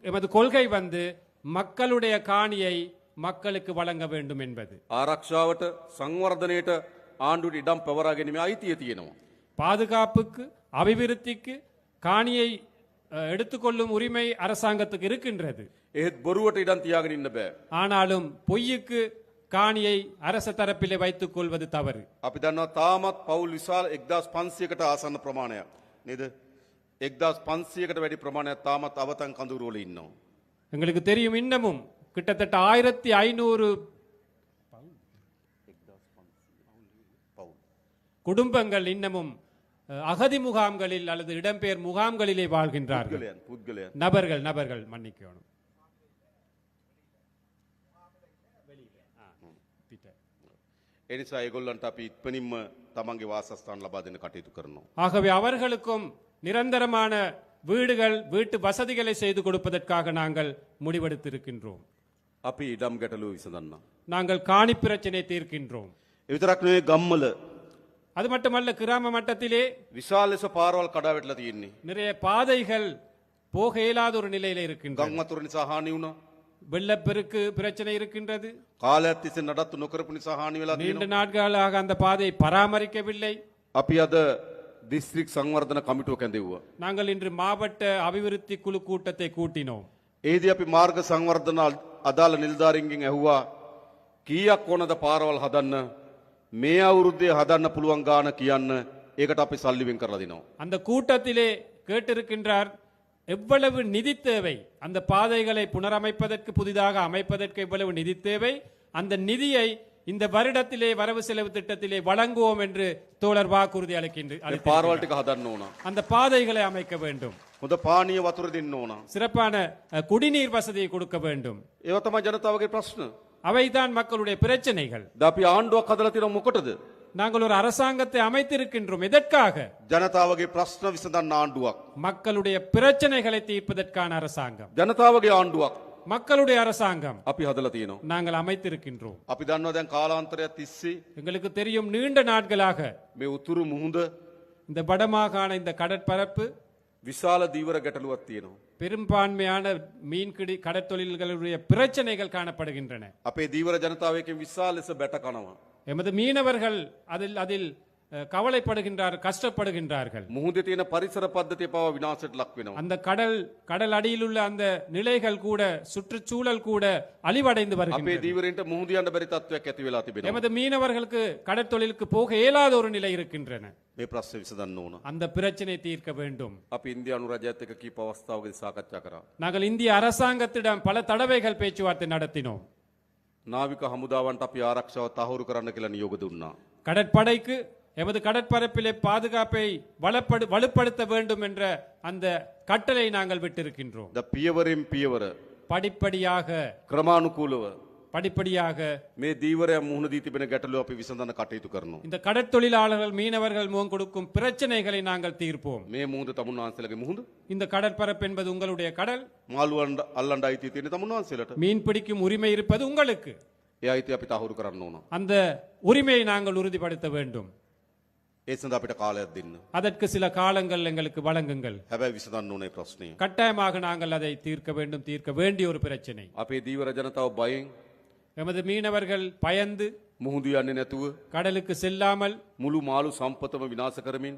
எமது கொள்கை மக்களுடைய காணியை மக்களுக்கு வழங்க வேண்டும் என்பது. ආරක්ෂාවට සංවර්ධනයට ආණ්ඩුවට ඉඩම් පවරා ගැනීමේ අයිතිය තියෙනවා. பாதுகாப்புக்கு அபிவிருத்திக்கு காணியை எடுத்துக்கொள்ளும் உரிமை அரசாங்கத்துக்கு இருக்கின்றது. එහෙත් බොරුවට ඉඩම් තියාගෙන ඉන්න බෑ. ஆனாலும் பொய்யுக்கு காணியை அரச தரப்பிலே வைத்துக் கொள்வது தவறு. අපි දන්නවා තාමත් පවුල් විශාල 1500කට ආසන්න ප්‍රමාණයක් නේද? 1500කට වැඩි ප්‍රමාණයක් තාමත් අවතන් කඳුරු වල ඉන්නවා. எங்களுக்கு தெரியும் இன்னமும் கிட்டத்தட்ட 1500 குடும்பங்கள் இன்னமும் அகதி முகாம்களில் அல்லது இடம்பெயர் முகாம்களிலே வாழ்கின்றார்கள். පුද්ගලයන් நபர்கள் மன்னிக்கணும். ඒ නිසා ඒගොල්ලන්ට අපි ඉක්මනින්ම තමන්ගේ වාසස්ථාන ලබා දෙන්න කටයුතු කරනවා. ஆகவே அவர்களுக்கும் நிரந்தரமான வீடுகள் வீட்டு வசதிகளை செய்து கொடுப்பதற்காக நாங்கள் முடிவெடுத்திருக்கின்றோம். අපි ඉඩම් ගැටලුව විසඳන්න. நாங்கள் காணி பிரச்சனை தீர்க்கின்றோம். ඒ විතරක් නෙවෙයි ගම්වල அது மட்டுமல்ல கிராம மட்டத்திலே විශාල ලෙස පාරවල් කඩා වැටලා තියෙන්නේ. நிறைய பாதைகள் போக இயலாத ஒரு நிலையில இருக்கின்றன. ගම් වතුර නිසා හානි වුණා. வெள்ளப்பெருக்கு பிரச்சனை இருக்கின்றது. කාලයක් තිස්සේ නඩත්තු නොකරපු නිසා හානි වෙලා நீண்ட තියෙනවා. நாட்களாக அந்த பாதையை பராமரிக்கவில்லை. අපි අද දිස්ත්‍රික් සංවර්ධන කමිටුව කැඳෙව්වා. நாங்கள் இன்று மாவட்ட அபிவிருத்தி குழு கூட்டத்தை கூட்டினோம். ඒදී අපි මාර්ග සංවර්ධන අදාළ නිලධාරීන්ගෙන් ඇහුවා කීයක් ඕනද පාරවල් හදන්න මේ අවුරුද්දේ හදන්න පුළුවන් ගාන කියන්න. ඒකට අපි සල්ලි වෙන් කරලා දෙනවා. அந்த கூட்டத்திலே கேட்டிருக்கின்றார் எவ்வளவு நிதி தேவை அந்த பாதைகளை புனரமைப்பதற்கு புதிதாக அமைப்பதற்கு எவ்வளவு நிதி தேவை அந்த நிதியை இந்த வருடத்திலே வரவு செலவு திட்டத்திலே வழங்குவோம் என்று தோழர் வாக்குறுதி මේ පාරවල් ටික හදන්න ඕන. அந்த பாதைகளை அமைக்க வேண்டும். හොඳ පානීය වතුර දෙන්න ඕන. சிறப்பான குடிநீர் வசதியை கொடுக்க வேண்டும். ඒව තමයි ජනතාවගේ ප්‍රශ්න. அவைதான் மக்களுடைய பிரச்சனைகள். ද අපි ආණ්ඩුවක් හදලා තියෙනවා මොකටද? நாங்கள் ஒரு அரசாங்கத்தை அமைத்திருக்கின்றோம். எதற்காக? ජනතාවගේ ප්‍රශ්න විසඳන්න ආණ්ඩුවක්. மக்களுடைய பிரச்சனைகளை தீர்ப்பதற்கான அரசாங்கம். ජනතාවගේ ආණ්ඩුවක් மக்களுடைய அரசாங்கம் අපි හදලා තියෙනවා. நாங்கள் அமைத்திருக்கின்றோம். අපි දන්නවා දැන් කාලාන්තරයක් තිස්සේ எங்களுக்கு தெரியும் நீண்ட நாட்களாக මේ උතුරු මුහුද இந்த வடமாகாண இந்த கடற்பரப்பு විශාල දීවර ගැටලුවක් තියෙනවා. பெரும்பான்மையான மீன்பிடி கடற்தொழில்களுடைய பிரச்சனைகள் காணப்படுகின்றன. අපේ දීවර ජනතාව එකෙන් විශාල ලෙස බැට කනවා. எமது மீனவர்கள் அதில் அதில் கவலைப்படுகின்றார், கஷ்டப்படுகின்றார்கள். මුහුදේ තියෙන පරිසර පද්ධතිය පවා විනාශයට ලක් වෙනවා. அந்த கடல் அடியில் உள்ள அந்த நிலைகள் கூட சுற்றுச்சூழல் கூட அழிவடைந்து අපේ வருகின்றன. දීවරෙන්ට මුහුද යන්න බැරි තත්ත්වයක් ඇති වෙලා තිබෙනවා. எமது மீனவர்களுக்கு கடற்தொழிலுக்கு போக இயலாத ஒரு நிலை இருக்கின்றன. මේ ප්‍රශ්නේ විසඳන්න ඕන. அந்த பிரச்சனை தீர்க்க வேண்டும். අපි ඉන්දියානු රජයත් එක්ක කීප අවස්ථාවකදී සාකච්ඡා කරා. நாங்கள் இந்திய அரசாங்கத்திடம் பல தடவைகள் பேச்சுவார்த்தை நடத்தினோம். නාවික හමුදාවන්ට අපි ආරක්ෂාව තහවුරු කරන්න කියලා නියෝග දුන්නා. கடற்படைக்கு எமது கடற்பரப்பிலே பாதுகாப்பை வலுப்படுத்த வேண்டும் என்ற அந்த கட்டளை நாங்கள் விட்டிருக்கின்றோம். ද පියවරෙන් පියවර படிப்படியாக ක්‍රමානුකූලව படிப்படியாக මේ දීවරය මුහුණ දී තිබෙන ගැටලුව අපි විසඳන්න කටයුතු කරනවා. இந்த கடற்தொழிலாளர்கள் மீனவர்கள் முகம் கொடுக்கும் பிரச்சனைகளை நாங்கள் தீர்ப்போம். මේ මුහුද තමුන් වහන්සේලාගේ මුහුද இந்த கடற்பரப்பு என்பது உங்களுடைய கடல். මාළුවන් අල්ලන්න අයිතිය තියෙන තමුන් වහන්සේලාට. மீன் பிடிக்கும் உரிமை இருப்பது உங்களுக்கு. ඒ අයිතිය අපි තහවුරු කරන්න ඕන. அந்த உரிமையை நாங்கள் உறுதிப்படுத்த வேண்டும். ඒ සඳහා අපිට කාලයක් දෙන්න. அதற்கு சில காலங்கள் எங்களுக்கு வழங்குங்கள். හැබැයි විසඳන්න ඕනේ ප්‍රශ්නේ. கட்டாயமாக நாங்கள் அதை தீர்க்க வேண்டும், தீர்க்க வேண்டிய ஒரு பிரச்சனை. අපේ දීවර ජනතාව බයෙන් எமது மீனவர்கள் பயந்து මුහුදු යන්නේ නැතුව கடலுக்கு செல்லாமல் මුළු මාළු සම්පතම විනාශ කරමින්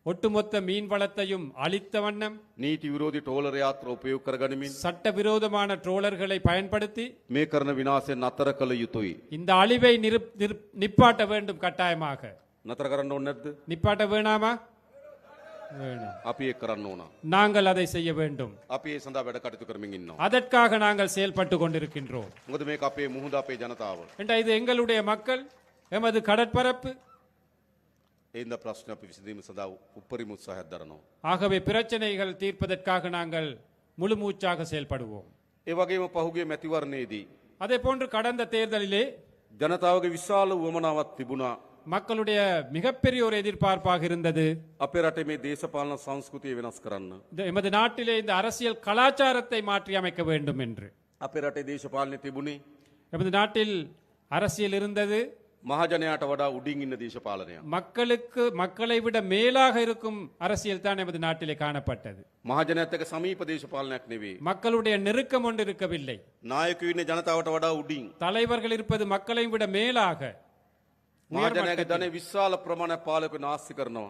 ஒட்டுமொத்த மீன் வளத்தையும் அழித்த வண்ணம் නීති විරෝධී ට්‍රෝලර් යාත්‍ර උපයෝග කරගනිමින් சட்டவிரோதமான ட்ரோலர்களை பயன்படுத்தி මේ කරන විනාශය නතර කළ යුතුයි. இந்த அழிவை நிப்பாட்ட வேண்டும். கட்டாயமாக නතර කරන්න ඕනේ නැද්ද? நிப்பாட்ட வேணாமா? வேணும். අපි ඒක කරන්න ඕන. நாங்கள் அதை செய்ய வேண்டும். අපි ඒ සඳහා වැඩ කටයුතු කරමින් ඉන්නවා. அதற்காக நாங்கள் செயல்பட்டு கொண்டிருக்கின்றோம். මොකද මේක අපේ මුහුද අපේ ජනතාව. என்றால் இது எங்களுடைய மக்கள், எமது கடற்பரப்பு. ඒඳ ප්‍රශ්න අපි විසඳීම සඳහා උපරිම උත්සාහයක් දරනවා. ஆகவே பிரச்சனைகள் தீர்ப்பதற்காக நாங்கள் முழு மூச்சாக செயல்படுவோம். ඒ වගේම පහුගිය මැතිවරණයේදී அதே போன்று கடந்த தேர்தலிலே ජනතාවගේ විශාල උවමනාවක් තිබුණා. மக்களுடைய மிகப்பெரிய ஒரு எதிர்பார்ப்பாக இருந்தது, අපේ රටේ මේ දේශපාලන සංස්කෘතිය වෙනස් කරන්න. எமது நாட்டிலே இந்த அரசியல் கலாச்சாரத்தை மாற்றி அமைக்க வேண்டும் என்று. අපේ රටේ දේශපාලනය තිබුණේ எமது நாட்டில் அரசியல் இருந்தது, මහජනයාට වඩා උඩින් ඉන්න දේශපාලනයක්. மக்களை விட மேலாக இருக்கும் அரசியல் தான் எமது நாட்டிலே காணப்பட்டது. මහජනයාත් එක්ක සමීප දේශපාලනයක් නෙවෙයි. மக்களுடைய நெருக்கம் ஒன்று இருக்கவில்லை. නායකයෝ ඉන්නේ ජනතාවට වඩා උඩින්. தலைவர்கள் இருப்பது மக்களை விட மேலாக. මහජනයාගේ ධනෙ විශාල ප්‍රමාණයක් පාලකයෝ නාස්ති කරනවා.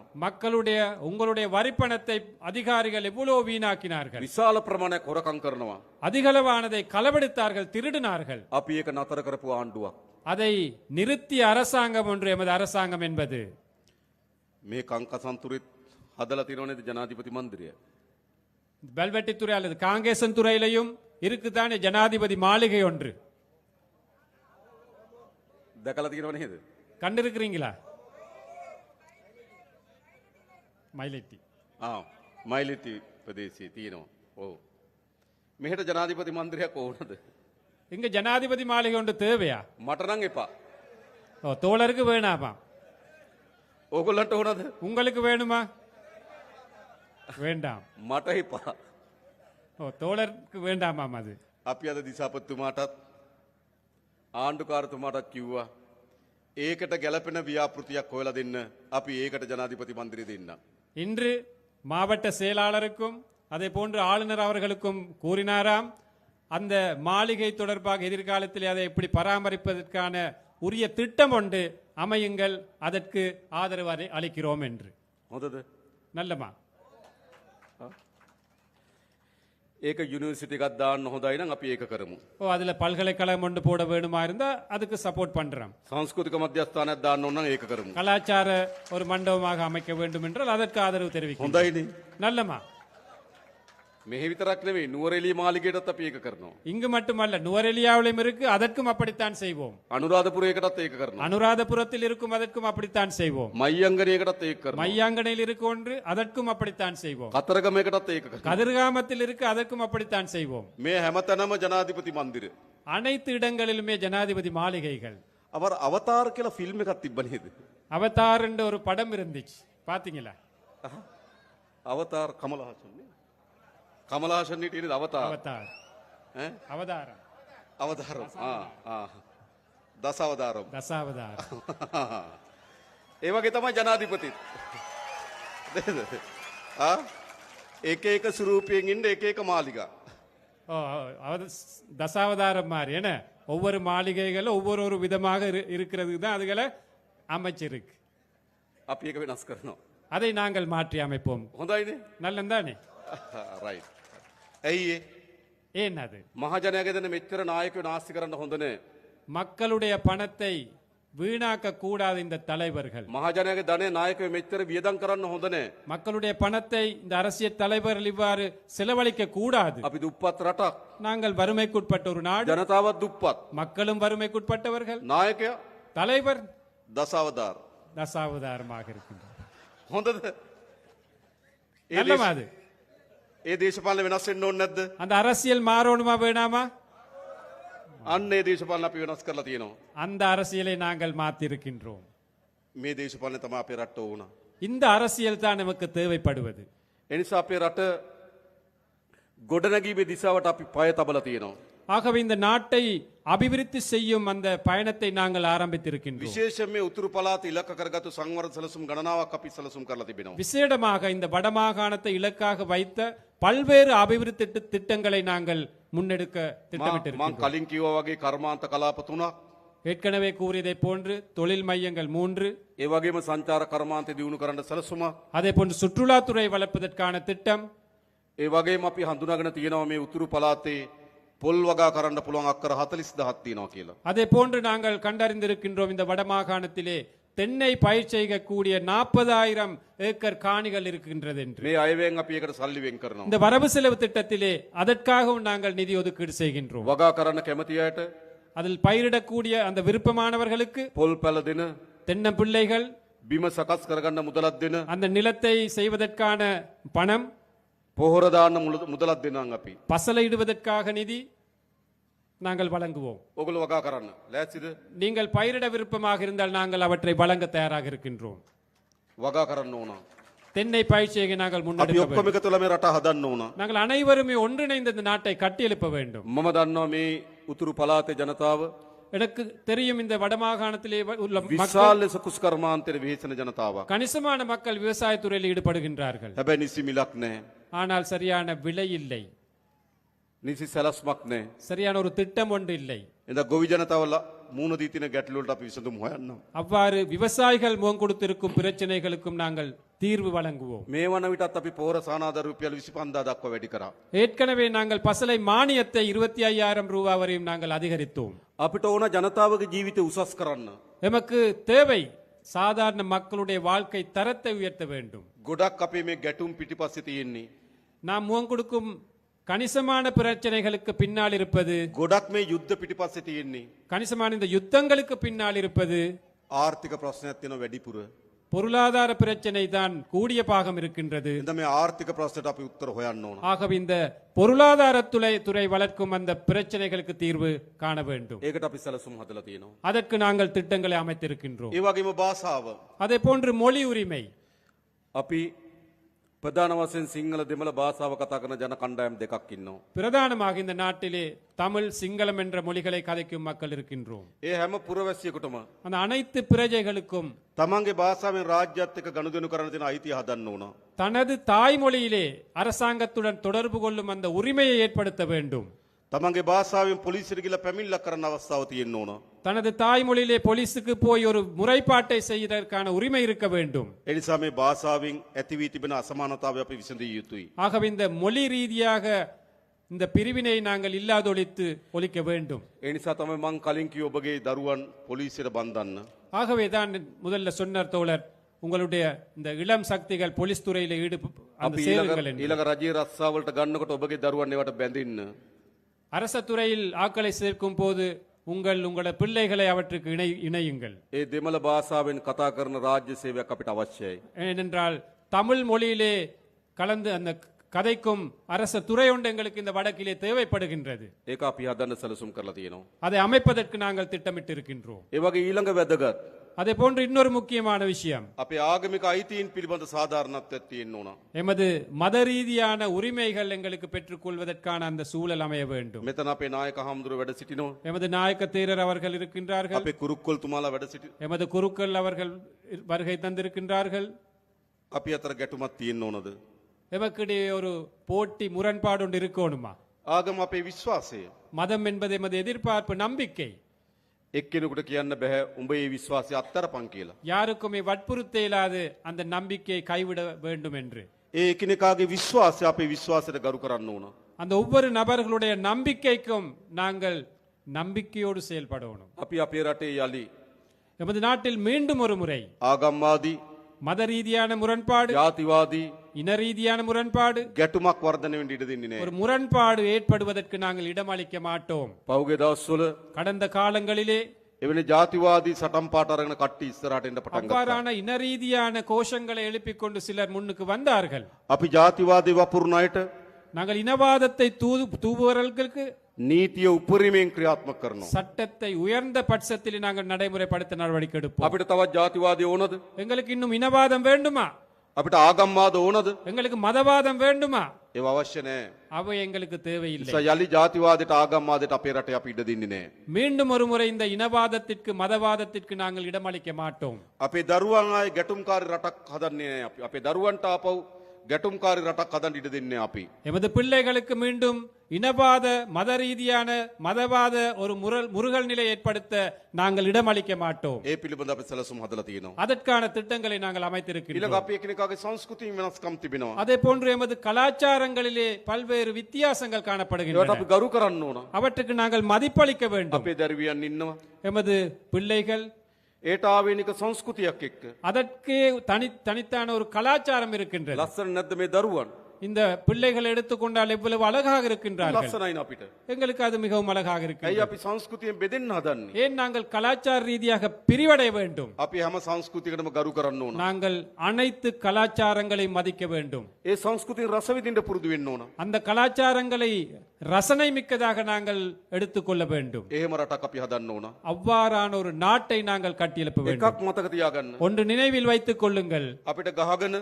உங்களுடைய வரிப்பணத்தை அதிகாரிகள் எவ்வளவு வீணாக்கினார்கள். විශාල ප්‍රමාණයක් හොරකම් කරනවා. அதிகளவானதை களவெடுத்தார்கள், திருடினார்கள். අපි ඒක නතර කරපු ආණ්ඩුවක්. அதை நிறுத்திய அரசாங்கம் ஒன்று எமது அரசாங்கம் என்பது. මේ කංකසන්තුරෙත් හදලා තියෙනව නේද ජනාධිපති මන්දිරය? வெல்வெட்டித்துறை அல்லது காங்கேசன் துறையிலையும் இருக்குதானே ஜனாதிபதி மாளிகை ஒன்று. දැකලා තියෙනව නේද? கண்டிருக்கிறீங்களா? மயிலட்டி. මයිලිටි ප්‍රදේශයේ තියෙනවා. ඔව්. මෙහෙට ජනාධිපති මන්දිරයක් ඕනද? இங்க ஜனாதிபதி மாளிகை ஒன்று தேவையா? මට නම් එපා. தோழருக்கு வேணாமா? ඕගොල්ලන්ට ඕනද? உங்களுக்கு வேணுமா? வேண்டாம். මට එපා. தோழருக்கு வேண்டாமாம் அது. අපි අද දිසාපතිතුමාටත් ආණ්ඩුකාරතුමාටත් කිව්වා ඒකට ගැලපෙන ව්‍යාපෘතියක් හොයලා දෙන්න. අපි ඒකට ජනාධිපති මන්දිරය දෙන්න. இன்று மாவட்ட செயலாளருக்கும் அதே போன்று ஆளுநர் அவர்களுக்கும் கூறினாராம், அந்த மாளிகை தொடர்பாக எதிர்காலத்தில் அதை எப்படி பராமரிப்பதற்கான உரிய திட்டம் ஒன்று அமையுங்கள், அதற்கு ஆதரவு அளிக்கிறோம் என்று. හොඳද? நல்லமா? ඒක යුනිවර්සිටි එකක් දාන්න හොඳයි නම් අපි ඒක කරමු. அதுல பல்கலைக்கழகம் ஒன்று போட வேணுமா இருந்தா அதுக்கு சப்போர்ட் பண்றோம். සංස්කෘතික මධ්‍යස්ථානයක් දාන්න ඕන නම් ඒක කරමු. கலாச்சார ஒரு மண்டபமாக அமைக்க வேண்டும் என்றால் அதற்கு ஆதரவு தெரிவிக்கும். හොඳයිනේ. நல்லமா? මෙහෙ විතරක් නෙවෙයි නුවරඑළිය මාලිගයටත් අපි ඒක කරනවා. இங்கு மட்டுமல்ல, நுவரெலியாவிலும் இருக்கு, அதற்கும் அப்படித்தான் செய்வோம். අනුරාධපුරයකටත් ඒක කරනවා. அனுராதபுரத்தில் இருக்கும், அதற்கும் அப்படித்தான் செய்வோம். මයියංගනයකටත් ඒක කරනවා. மையாங்கனையில் இருக்கு ஒன்று, அதற்கும் அப்படித்தான் செய்வோம். කතරගමයකටත් ඒක කරනවා. கதிர்காமத்தில் இருக்கு, அதற்கும் அப்படித்தான் செய்வோம். මේ හැමතැනම ජනාධිපති මන්දිර. அனைத்து இடங்களிலுமே ஜனாதிபதி மாளிகைகள். අවර අවතාර කියලා ෆිල්ම් එකක් තිබ්බ නේද? அவதார் என்ற ஒரு படம் இருந்துச்சு, பாத்தீங்களா? අවතාර කමලහාසන් නේ. කමලහාසන් හිටියේ නේද අවතාර? அவதார், ඈ? அவதாரம், අවතාරම්. දස අවතාරම්. தசாவதாரம். ඒ වගේ තමයි ජනාධිපතිත්. නේද? එක එක ස්වරූපයෙන් ඉන්න එක එක මාලිගා. ஓ, அது தசாவதாரம் மாதிரி என்ன ஒவ்வொரு மாளிகைகளும் ஒவ்வொரு ஒரு விதமாக இருக்கிறதுக்கு தான் அதுகளை அமைச்சிருக்கு. අපි ඒක වෙනස් කරනවා. அதை நாங்கள் மாற்றி அமைப்போம். හොඳයිනේ. நல்லந்தானே? රයිට්. ඇයි ඒ? ஏன் அது මහජනයාගේ දෙන මෙච්චර නායකයෝ නාස්ති කරන්න හොඳ නෑ. மக்களுடைய பணத்தை வீணாக்க கூடாது இந்த தலைவர்கள். මහජනයාගේ ධනය නායකයෝ මෙච්චර වියදම් කරන්න හොඳ නෑ. மக்களுடைய பணத்தை இந்த அரசியல் தலைவர்கள் இவ்வாறு செலவழிக்க கூடாது. අපි දුප්පත් රටක්. நாங்கள் வறுமைக்குட்பட்ட ஒரு நாடு, ජනතාවත් දුප්පත්. மக்களும் வறுமைக்குட்பட்டவர்கள், නායකයා தலைவர் දසවදාර. தசாவதாரமாக இருக்கின்றார். හොඳද? ඒ நல்லமா அது? ඒ දේශපාලන වෙනස් වෙන්න ඕනේ නැද්ද? அந்த அரசியல் மாறணுமா வேணாமா? අන්න ඒ දේශපාලන අපි වෙනස් කරලා තියෙනවා. அந்த அரசியலை நாங்கள் மாத்திருக்கின்றோம். මේ දේශපාලන තමයි අපේ රට ඕන. இந்த அரசியல் தான் நமக்கு தேவைப்படுவது. ඒ නිසා අපේ රට ගොඩනැගීමේ දිශාවට අපි පය තබලා තියෙනවා. ஆகவே இந்த நாட்டை அபிவிருத்தி செய்யும் அந்த பயணத்தை நாங்கள் ஆரம்பித்திருக்கின்றோம். විශේෂයෙන් මේ උතුරු පළාත ඉලක්ක කරගත්තු සංවර්ධන සැලසුම් ගණනාවක් අපි සැලසුම් කරලා තිබෙනවා. விசேடமாக இந்த வடமாகாணத்தை இலக்காக வைத்த பல்வேறு அபிவிருத்தி திட்டங்களை நாங்கள் முன்னெடுக்க මම திட்டமிட்டிருக்கிறோம். කලින් කිව්වා වගේ කර්මාන්ත කලාප 3ක්, ஏற்கனவே கூறியதை போன்று தொழில் மையங்கள் 3, ඒ වගේම සංචාර කර්මාන්තය දියුණු කරන්න සැලසුමක්, அதே போன்று சுற்றுலாத்துறை வளர்ப்பதற்கான திட்டம், ඒ වගේම අපි හඳුනාගෙන තියෙනවා මේ උතුරු පළාතේ පොල් වගා කරන්න පුළුවන් අක්කර 40000ක් තියෙනවා කියලා. அதே போன்று நாங்கள் கண்டறிந்திருக்கின்றோம் இந்த வடமாகாணத்திலே தென்னை பயிர் செய்யக்கூடிய 40,000 ஏக்கர் காணிகள் இருக்கின்றது என்று. මේ අයවැයෙන් අපි ඒකට සල්ලි වෙන් කරනවා. இந்த வரவு செலவு திட்டத்திலே அதற்காகவும் நாங்கள் நிதி ஒதுக்கீடு செய்கின்றோம். වගා කරන්න කැමති අයට அதில் பயிரிடக்கூடிய அந்த விருப்பமானவர்களுக்கு පොල් පැල දෙන, தென்னம்பிள்ளைகள், බිම සකස් කරගන්න මුදලක් දෙන, அந்த நிலத்தை செய்வதற்கான பணம், පොහොර දාන්න මුදලක් දෙනවා අපි. பசலையிடுவதற்காக நிதி நாங்கள் வழங்குவோம். ඔගොල්ලෝ වගා කරන්න ලෑස්තිද? நீங்கள் பயிரிட விருப்பமாக இருந்தால் நாங்கள் அவற்றை வழங்க தயாராக இருக்கின்றோம். වගා කරන්න ඕන. தென்னை பயிர் செய்ய நாங்கள் අපි முன்னெடுக்க ඔක්කොම வேண்டும். එකතු වෙලා මේ රට හදන්න ඕන. நாங்கள் அனைவருமே ஒன்றிணைந்து இந்த நாட்டை கட்டியெழுப்ப வேண்டும். මම දන්නවා මේ උතුරු පළාතේ ජනතාව எனக்கு தெரியும் இந்த வடமாகாணத்திலே உள்ள மக்கள், විශාල ලෙස කුස් කර්මාන්තයේ විහිසෙන ජනතාවක්. கணிசமான மக்கள் விவசாயத்துறையில் ஈடுபடுகின்றார்கள். හැබැයි නිසි මිලක් නැහැ. ஆனால் சரியான விலை இல்லை, නිසි සැලැස්මක් නැහැ. சரியான ஒரு திட்டம் ஒன்று இல்லை. එඳ ගොවි ජනතාව මූණ දී තියෙන ගැටලු වලට අපි විසඳුම් හොයන්නම්. அவ்வாறு விவசாயிகள் முகம் கொடுத்திருக்கும் பிரச்சனைகளுக்கும் நாங்கள் தீர்வு வழங்குவோம். මේ වන විටත් අපි පොහොර සානාධාර රුපියල් 25000 දක්වා වැඩි කරා. ஏற்கனவே நாங்கள் பசலை மானியத்தை 25,000 ரூபாய் வரையும் நாங்கள் அதிகரித்தோம். අපිට ඕන ජනතාවගේ ජීවිතය උසස් කරන්න. எமக்கு தேவை சாதாரண மக்களுடைய வாழ்க்கை தரத்தை உயர்த்த வேண்டும். ගොඩක් අපේ මේ ගැටුම් පිටිපස්සේ තියෙන්නේ. நாம் முகம் கொடுக்கும் கணிசமான பிரச்சனைகளுக்கு பின்னால் இருப்பது, ගොඩක් මේ යුද්ධ පිටිපස්සේ තියෙන්නේ. கணிசமான இந்த யுத்தங்களுக்கு பின்னால் இருப்பது ආර්ථික ප්‍රශ්නයක් තියෙන වැඩිපුර. பொருளாதார பிரச்சனை தான் கூடிய பாகம் இருக்கின்றது. එඳ මේ ආර්ථික ප්‍රශ්නට අපි උත්තර හොයන්න ඕන. ஆகவே இந்த பொருளாதார துறை வளர்க்கும் அந்த பிரச்சனைகளுக்கு தீர்வு காண வேண்டும். ඒකට අපි සැලසුම් හදලා තියෙනවා. அதற்கு நாங்கள் திட்டங்களை அமைத்திருக்கின்றோம். ඒ වගේම භාෂාව அதே போன்று மொழி உரிமை, අපි ප්‍රධාන වශයෙන් සිංහල දෙමළ භාෂාව කතා කරන ජන කණ්ඩායම් දෙකක් ඉන්නවා. பிரதானமாக இந்த நாட்டிலே தமிழ், சிங்களம் என்ற மொழிகளை கதைக்கும் மக்கள் இருக்கின்றோம். ඒ හැම පුරවැසියෙකුටම அந்த அனைத்து பிரஜைகளுக்கும் තමන්ගේ භාෂාවෙන් රාජ්‍යත් එක්ක ගනුදෙනු කරන තියෙන අයිතිය හදන්න ඕන. தனது தாய்மொழியிலே அரசாங்கத்துடன் தொடர்பு கொள்ளும் அந்த உரிமையை ஏற்படுத்த வேண்டும். තමන්ගේ භාෂාවෙන් පොලිසියට ගිහලා පැමිණිල්ලක් කරන්න අවස්ථාව තියෙන්න ඕන. தனது தாய்மொழியிலே போலீஸுக்கு போய் ஒரு முறைப்பாட்டை செய்வதற்கான உரிமை இருக்க வேண்டும். ඒ නිසා මේ භාෂාවෙන් ඇති වී තිබෙන අසමානතාවය අපි විසඳිය යුතුයි. ஆகவே இந்த மொழி ரீதியாக இந்த பிரிவினை நாங்கள் இல்லாதொழித்து ஒழிக்க வேண்டும். ඒ නිසා තමයි මං කලින් කිව්ව ඔබගේ දරුවන් පොලිසියට බන්ධන්න. ஆகவே தான் முதல்ல சொன்னார் தோழர், உங்களுடைய இந்த இளம் சக்திகள் போலீஸ் துறையில அந்த අපි சேருங்கள் என்று. ඊළඟ රජයේ රස්සාවලට ගන්නකොට ඔබගේ දරුවන් ඒවට බැඳින්න. அரச துறையில் ஆட்களை சேர்க்கும் போது உங்களோட பிள்ளைகளை அவற்றுக்கு இணையுங்கள். ඒ දෙමළ භාෂාවෙන් කතා කරන රාජ්‍ය සේවයක් අපිට අවශ්‍යයි. ஏனென்றால் தமிழ் மொழியிலே கலந்து அந்த கதைக்கும் அரச துறை ஒன்று எங்களுக்கு இந்த வடக்கிலே தேவைப்படுகின்றது. ඒක අපි හදන්න සැලසුම් කරලා තියෙනවා. அதை அமைப்பதற்கு நாங்கள் திட்டமிட்டு இருக்கின்றோம். ඒ වගේ ඊළඟ වැදගත් அதே போன்று இன்னொரு முக்கியமான விஷயம், අපේ ආගමික අයිතීන් පිළිබඳ සාධාරණත්වයක් තියෙන්න ඕන. எமது மத ரீதியான உரிமைகள் எங்களுக்கு பெற்றுக்கொள்வதற்கான அந்த சூழல் அமைய வேண்டும். මෙතන අපේ නායක හාමුදුරුවෝ වැඩ සිටිනවා. எமது நாயக்க தேரர் அவர்கள் இருக்கின்றார்கள். අපේ කුරුක්කොල් තුමාලා වැඩ සිටි. எமது குருக்கள் அவர்கள் வருகை தந்திருக்கின்றார்கள். අපි අතර ගැටුමක් තියෙන්න ඕනද? எமக்கிடையே ஒரு போட்டி முரண்பாடு ஒன்று இருக்கணுமா? ආගම අපේ විශ්වාසය. மதம் என்பது எமது எதிர்பார்ப்பு, நம்பிக்கை. එක්කෙනෙකුට කියන්න බැහැ උඹ ඒ විශ්වාසය අත්තරපන් කියලා. யாருக்குமே வற்புறுத்த இயலாது அந்த நம்பிக்கையை கைவிட வேண்டும் என்று. ඒ එකිනෙකාගේ විශ්වාසය අපේ විශ්වාසයට ගරු කරන්න ඕන. அந்த ஒவ்வொரு நபர்களுடைய நம்பிக்கைக்கும் நாங்கள் நம்பிக்கையோடு செயல்படணும். අපි අපේ රටේ යලි எமது நாட்டில் மீண்டும் ஒரு முறை ආගම්වාදී மத ரீதியான முரண்பாடு, ජාතිවාදී இன ரீதியான முரண்பாடு, ගැටුමක් වර්ධනය වෙන්න ඉඩ දෙන්නේ නැහැ. ஒரு முரண்பாடு ஏற்படுவதற்கு நாங்கள் இடமளிக்க மாட்டோம். පහුගිය දවස්වල கடந்த காலங்களிலே එවැනි ජාතිවාදී සටන් පාට අරගෙන කට්ටි ඉස්සරහට එන්න පටන් ගත්තා. அவ்வாறான இன ரீதியான கோஷங்களை எழுப்பிக் கொண்டு சிலர் முன்னுக்கு வந்தார்கள். අපි ජාතිවාදී වපුරන අයට நாங்கள் இனவாதத்தை தூவுவர்களுக்கு නීතිය උපරිමයෙන් ක්‍රියාත්මක කරනවා. சட்டத்தை உயர்ந்த பட்சத்தில் நாங்கள் நடைமுறைப்படுத்த நடவடிக்கை எடுப்போம். අපිට තවත් ජාතිවාදී ඕනද? எங்களுக்கு இன்னும் இனவாதம் வேண்டுமா? අපිට ආගම්වාද ඕනද? எங்களுக்கு மதவாதம் வேண்டுமா? ඒව අවශ්‍ය නැහැ. அவை எங்களுக்கு தேவையில்லை. යලි ජාතිවාදයට ආගම්වාදයට අපේ රටේ අපි ඉඩ දෙන්නේ නැහැ. மீண்டும் ஒரு முறை இந்த இனவாதத்திற்கு மதவாதத்திற்கு நாங்கள் இடமளிக்க மாட்டோம். අපේ දරුවන් ආයේ ගැටුම්කාරී රටක් හදන්නේ නැහැ අපි. අපේ දරුවන්ට ආපහු ගැටුම්කාරී රටක් හදන්න ඉඩ දෙන්නේ නැහැ අපි. எமது பிள்ளைகளுக்கு மீண்டும் இனவாத மத ரீதியான மதவாத ஒரு முருகல் நிலை ஏற்படுத்த நாங்கள் இடமளிக்க மாட்டோம். ඒ පිළිබඳ අපි සැලසුම් හදලා තියෙනවා. அதற்கான திட்டங்களை நாங்கள் ඊළඟ அமைத்திருக்கிறோம். අපි එකිනෙකාගේ සංස්කෘතියෙන් වෙනස්කම් තිබෙනවා. அதே போன்று எமது கலாச்சாரங்களிலே பல்வேறு வித்தியாசங்கள் ඒවට காணப்படுகின்றன. අපි ගරු කරන්න ඕන. அவற்றுக்கு நாங்கள் மதிப்பளிக்க வேண்டும். අපේ දරුවියන් ඉන්නවා. எமது பிள்ளைகள் ඒට ආවේනික සංස්කෘතියක් එක්ක. அதற்கே தனித்தான ஒரு கலாச்சாரம் இருக்கின்றது. ලස්සන නැද්ද මේ දරුවන්? இந்த பிள்ளைகள் எடுத்துக்கொண்டால் எவ்வளவு அழகாக இருக்கின்றார்கள். ලස්සනයි අපිට. எங்களுக்கு அது மிகவும் அழகாக ඇයි இருக்கிறது. අපි සංස්කෘතියෙන් බෙදෙන්න හදන්නේ? ஏன் நாங்கள் கலாச்சார ரீதியாக பிரிவடைய வேண்டும்? අපි හැම සංස්කෘතියකටම ගරු කරන්න ඕන. நாங்கள் அனைத்து கலாச்சாரங்களை மதிக்க வேண்டும். ඒ සංස්කෘතියෙන් රස විඳින්න පුරුදු වෙන්න ඕන. அந்த கலாச்சாரங்களை ரசனை மிக்கதாக நாங்கள் எடுத்துக்கொள்ள வேண்டும். එහෙම රටක් අපි හදන්න ඕන. அவ்வாறான ஒரு நாட்டை நாங்கள் கட்டியெழுப்ப வேண்டும். එකක් මතක තියාගන්න. ஒன்று நினைவில் வைத்துக் கொள்ளுங்கள். අපිට ගහගෙන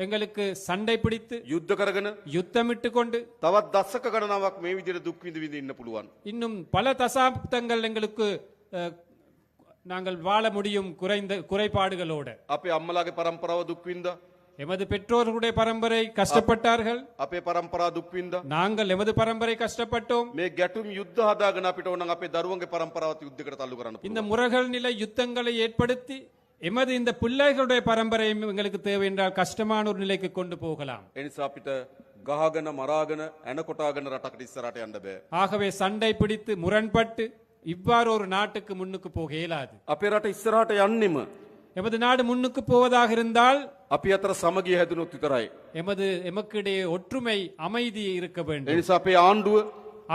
எங்களுக்கு சண்டை பிடித்து යුද්ධ කරගෙන யுத்தமிட்டு கொண்டு තවත් දශක ගණනාවක් මේ විදිහට දුක් විඳ විඳ ඉන්න පුළුවන්. இன்னும் பல தசாப்தங்கள் எங்களுக்கு நாங்கள் வாழ முடியும் குறைபாடுகளோடு. අපේ අම්මලාගේ පරම්පරාව දුක් විඳා. எமது பெற்றோர்களுடைய பரம்பரை கஷ்டப்பட்டார்கள். අපේ පරම්පරාව දුක් විඳා. நாங்கள் எமது பரம்பரை கஷ்டப்பட்டோம். මේ ගැටුම් යුද්ධ හදාගෙන අපිට ඕන නම් අපේ දරුවන්ගේ පරම්පරාවත් යුද්ධයකට තල්ලු කරන්න இந்த පුළුවන්. முரகல் நிலை யுத்தங்களை ஏற்படுத்தி எமது இந்த பிள்ளைகளுடைய பரம்பரையும் எங்களுக்கு தேவை என்றால் கஷ்டமான ஒரு நிலைக்கு கொண்டு போகலாம். ඒ නිසා අපිට ගහගෙන මරාගෙන ඇනකොටාගෙන රටකට ඉස්සරහට යන්න බෑ. ஆகவே சண்டை பிடித்து முரண்பட்டு இவ்வாறு ஒரு நாட்டுக்கு முன்னுக்கு போக இயலாது. අපේ රට ඉස්සරහට යන්නෙම எமது நாடு முன்னுக்கு போவதாக இருந்தால் අපි අතර සමගිය හැදුනොත් විතරයි. எமக்கிடையே ஒற்றுமை அமைதி இருக்க ඒ வேண்டும். නිසා අපේ ආණ්ඩුව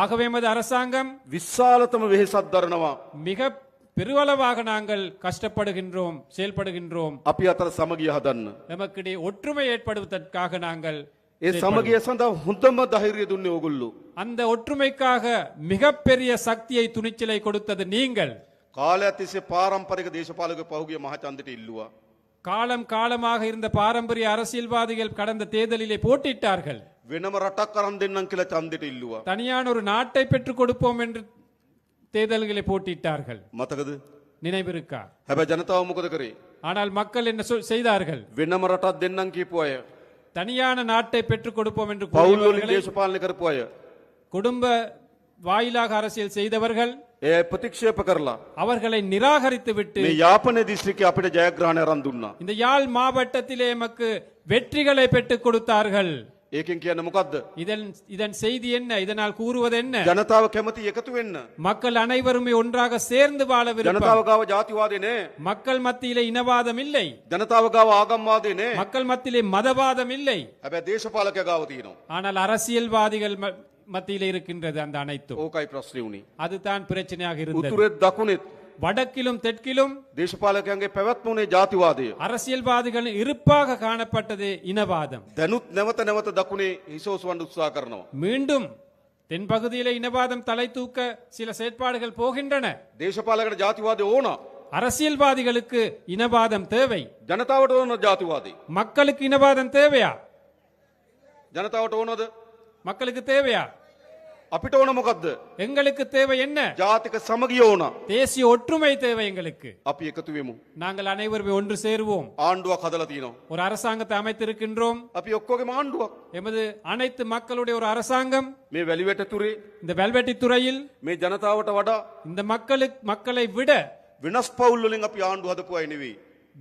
ஆகவே எமது அரசாங்கம் විශාලතම වෙහෙසක් දරනවා. மிக பெருவளவாக நாங்கள் கஷ்டப்படுகின்றோம், செயல்படுகின்றோம். අපි අතර සමගිය හදන්න. எமக்கிடையே ஒற்றுமை ஏற்படுவதற்காக நாங்கள் ඒ සමගිය සඳහා හොඳම ධෛර්යය දුන්නේ ඕගොල්ලෝ. அந்த ஒற்றுமைக்காக மிகப்பெரிய சக்தியை துணிச்சலை கொடுத்தது நீங்கள். කාලයක් තිස්සේ පාරම්පරික දේශපාලක පහුගිය මහචන්දට ඉල්ලුවා. காலம் காலமாக இருந்த பாரம்பரிய அரசியல்வாதிகள் கடந்த தேர்தலிலே போட்டியிட்டார்கள். වෙනම රටක් අරන් දෙන්නම් කියලා ඡන්දෙට ඉල්ලුවා. தனியான ஒரு நாட்டை பெற்றுக் கொடுப்போம் என்று தேர்தல்களை போட்டியிட்டார்கள். මතකද? நினைவிருக்கா? හැබැයි ජනතාව මොකද කරේ? ஆனால் மக்கள் என்ன செய்தார்கள்? වෙනම රටක් දෙන්නම් කියපු අය, தனியான நாட்டை பெற்றுக் கொடுப்போம் என்று පවුල් වලින් கூறியவர்களை, දේශපාලනය කරපු අය குடும்ப வாயிலாக அரசியல் செய்தவர்கள் ඒ ප්‍රතික්ෂේප කරලා அவர்களை நிராகரித்து விட்டு මේ යාපනයේ දිස්ත්‍රික්කයේ අපිට ජයග්‍රහණය අරන් දුන්නා. இந்த யாழ் மாவட்டத்திலே எமக்கு வெற்றிகளை பெற்றுக் கொடுத்தார்கள். ඒකෙන් කියන්නේ මොකද්ද? இதன் செய்தி என்ன? இதனால் கூறுவது என்ன? ජනතාව කැමති එකතු වෙන්න. மக்கள் அனைவருமே ஒன்றாக சேர்ந்து வாழ ජනතාව விரும்பும். ගාව ජාතිවාදී නෑ. மக்கள் மத்தியிலே இனவாதம் இல்லை, ජනතාව ගාව ආගම්වාදී නෑ. மக்கள் மத்தியிலே மதவாதம் இல்லை. හැබැයි දේශපාලකයා ගාව තියෙනවා. ஆனால் அரசியல்வாதிகள் மத்தியிலே இருக்கின்றது அந்த அனைத்தும். ඕකයි ප්‍රශ්නේ උනේ. அதுதான் பிரச்சனையாக இருந்தது. උතුරෙත් දකුණෙත් வடக்கிலும் தெற்கிலும் දේශපාලකයන්ගේ පැවැත්ම උනේ ජාතිවාදය. அரசியல்வாதிகள் இருப்பாக காணப்பட்டது இனவாதம். දැනුත් නැවත නැවත දකුණේ හිසෝසවන්න උත්සාහ කරනවා. மீண்டும் தென்பகுதியிலே இனவாதம் தலை தூக்க சில செயற்பாடுகள் போகின்றன. දේශපාලකට ජාතිවාදය ඕන. அரசியல்வாதிகளுக்கு இனவாதம் தேவை. ජනතාවට ඕන ජාතිවාදී. மக்களுக்கு இனவாதம் தேவையா? ජනතාවට ඕනද? மக்களுக்கு தேவையா? අපිට ඕන මොකද්ද? எங்களுக்கு தேவை என்ன? ජාතික සමගිය ඕන. தேசிய ஒற்றுமை தேவை எங்களுக்கு. අපි එකතු වෙමු. நாங்கள் அனைவருமே ஒன்று சேருவோம். ආණ්ඩුවක් හදලා තියෙනවා. ஒரு அரசாங்கத்தை அமைத்திருக்கின்றோம். අපි ඔක්කොගේම ආණ්ඩුවක්. எமது அனைத்து மக்களுடைய ஒரு அரசாங்கம். මේ වැලිවැට තුරේ இந்த வெல்வெட்டி துறையில் මේ ජනතාවට වඩා இந்த மக்களை விட වෙනස් පවුල් වලින් අපි ආණ්ඩුව හදපු අය නෙවෙයි.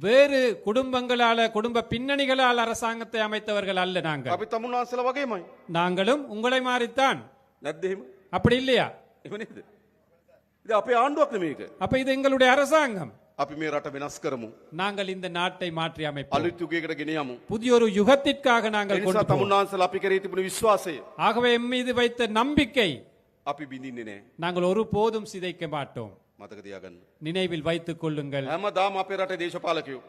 வேறு குடும்பங்களால குடும்ப பின்னணிகளால் அரசாங்கத்தை அமைத்தவர்கள் அல்ல நாங்கள். අපි තමුන්වහන්සේලා වගේමයි. நாங்களும் உங்களை மாறித்தான். නැද්ද එහෙම? அப்படி இல்லையா? එහෙම නේද? ඉතින් අපේ ආණ්ඩුවක් නෙමේක. அப்ப இது எங்களுடைய அரசாங்கம். අපි මේ රට වෙනස් කරමු. நாங்கள் இந்த நாட்டை மாற்றி அமைப்போம். අලුත් යුගයකට ගෙන යමු. புதிய ஒரு யுகத்திற்காக ඒ நாங்கள் නිසා கொண்டு போவோம். තමුන්වහන්සේලා අපි කරේ තිබුණු විශ්වාසය ஆகவே எம் மீது வைத்த நம்பிக்கை අපි බිඳින්නේ නැහැ. நாங்கள் ஒருபோதும் சிதைக்க மாட்டோம். මතක තියාගන්න. நினைவில் வைத்துக் கொள்ளுங்கள். හැමදාම අපේ රටේ දේශපාලකයෝ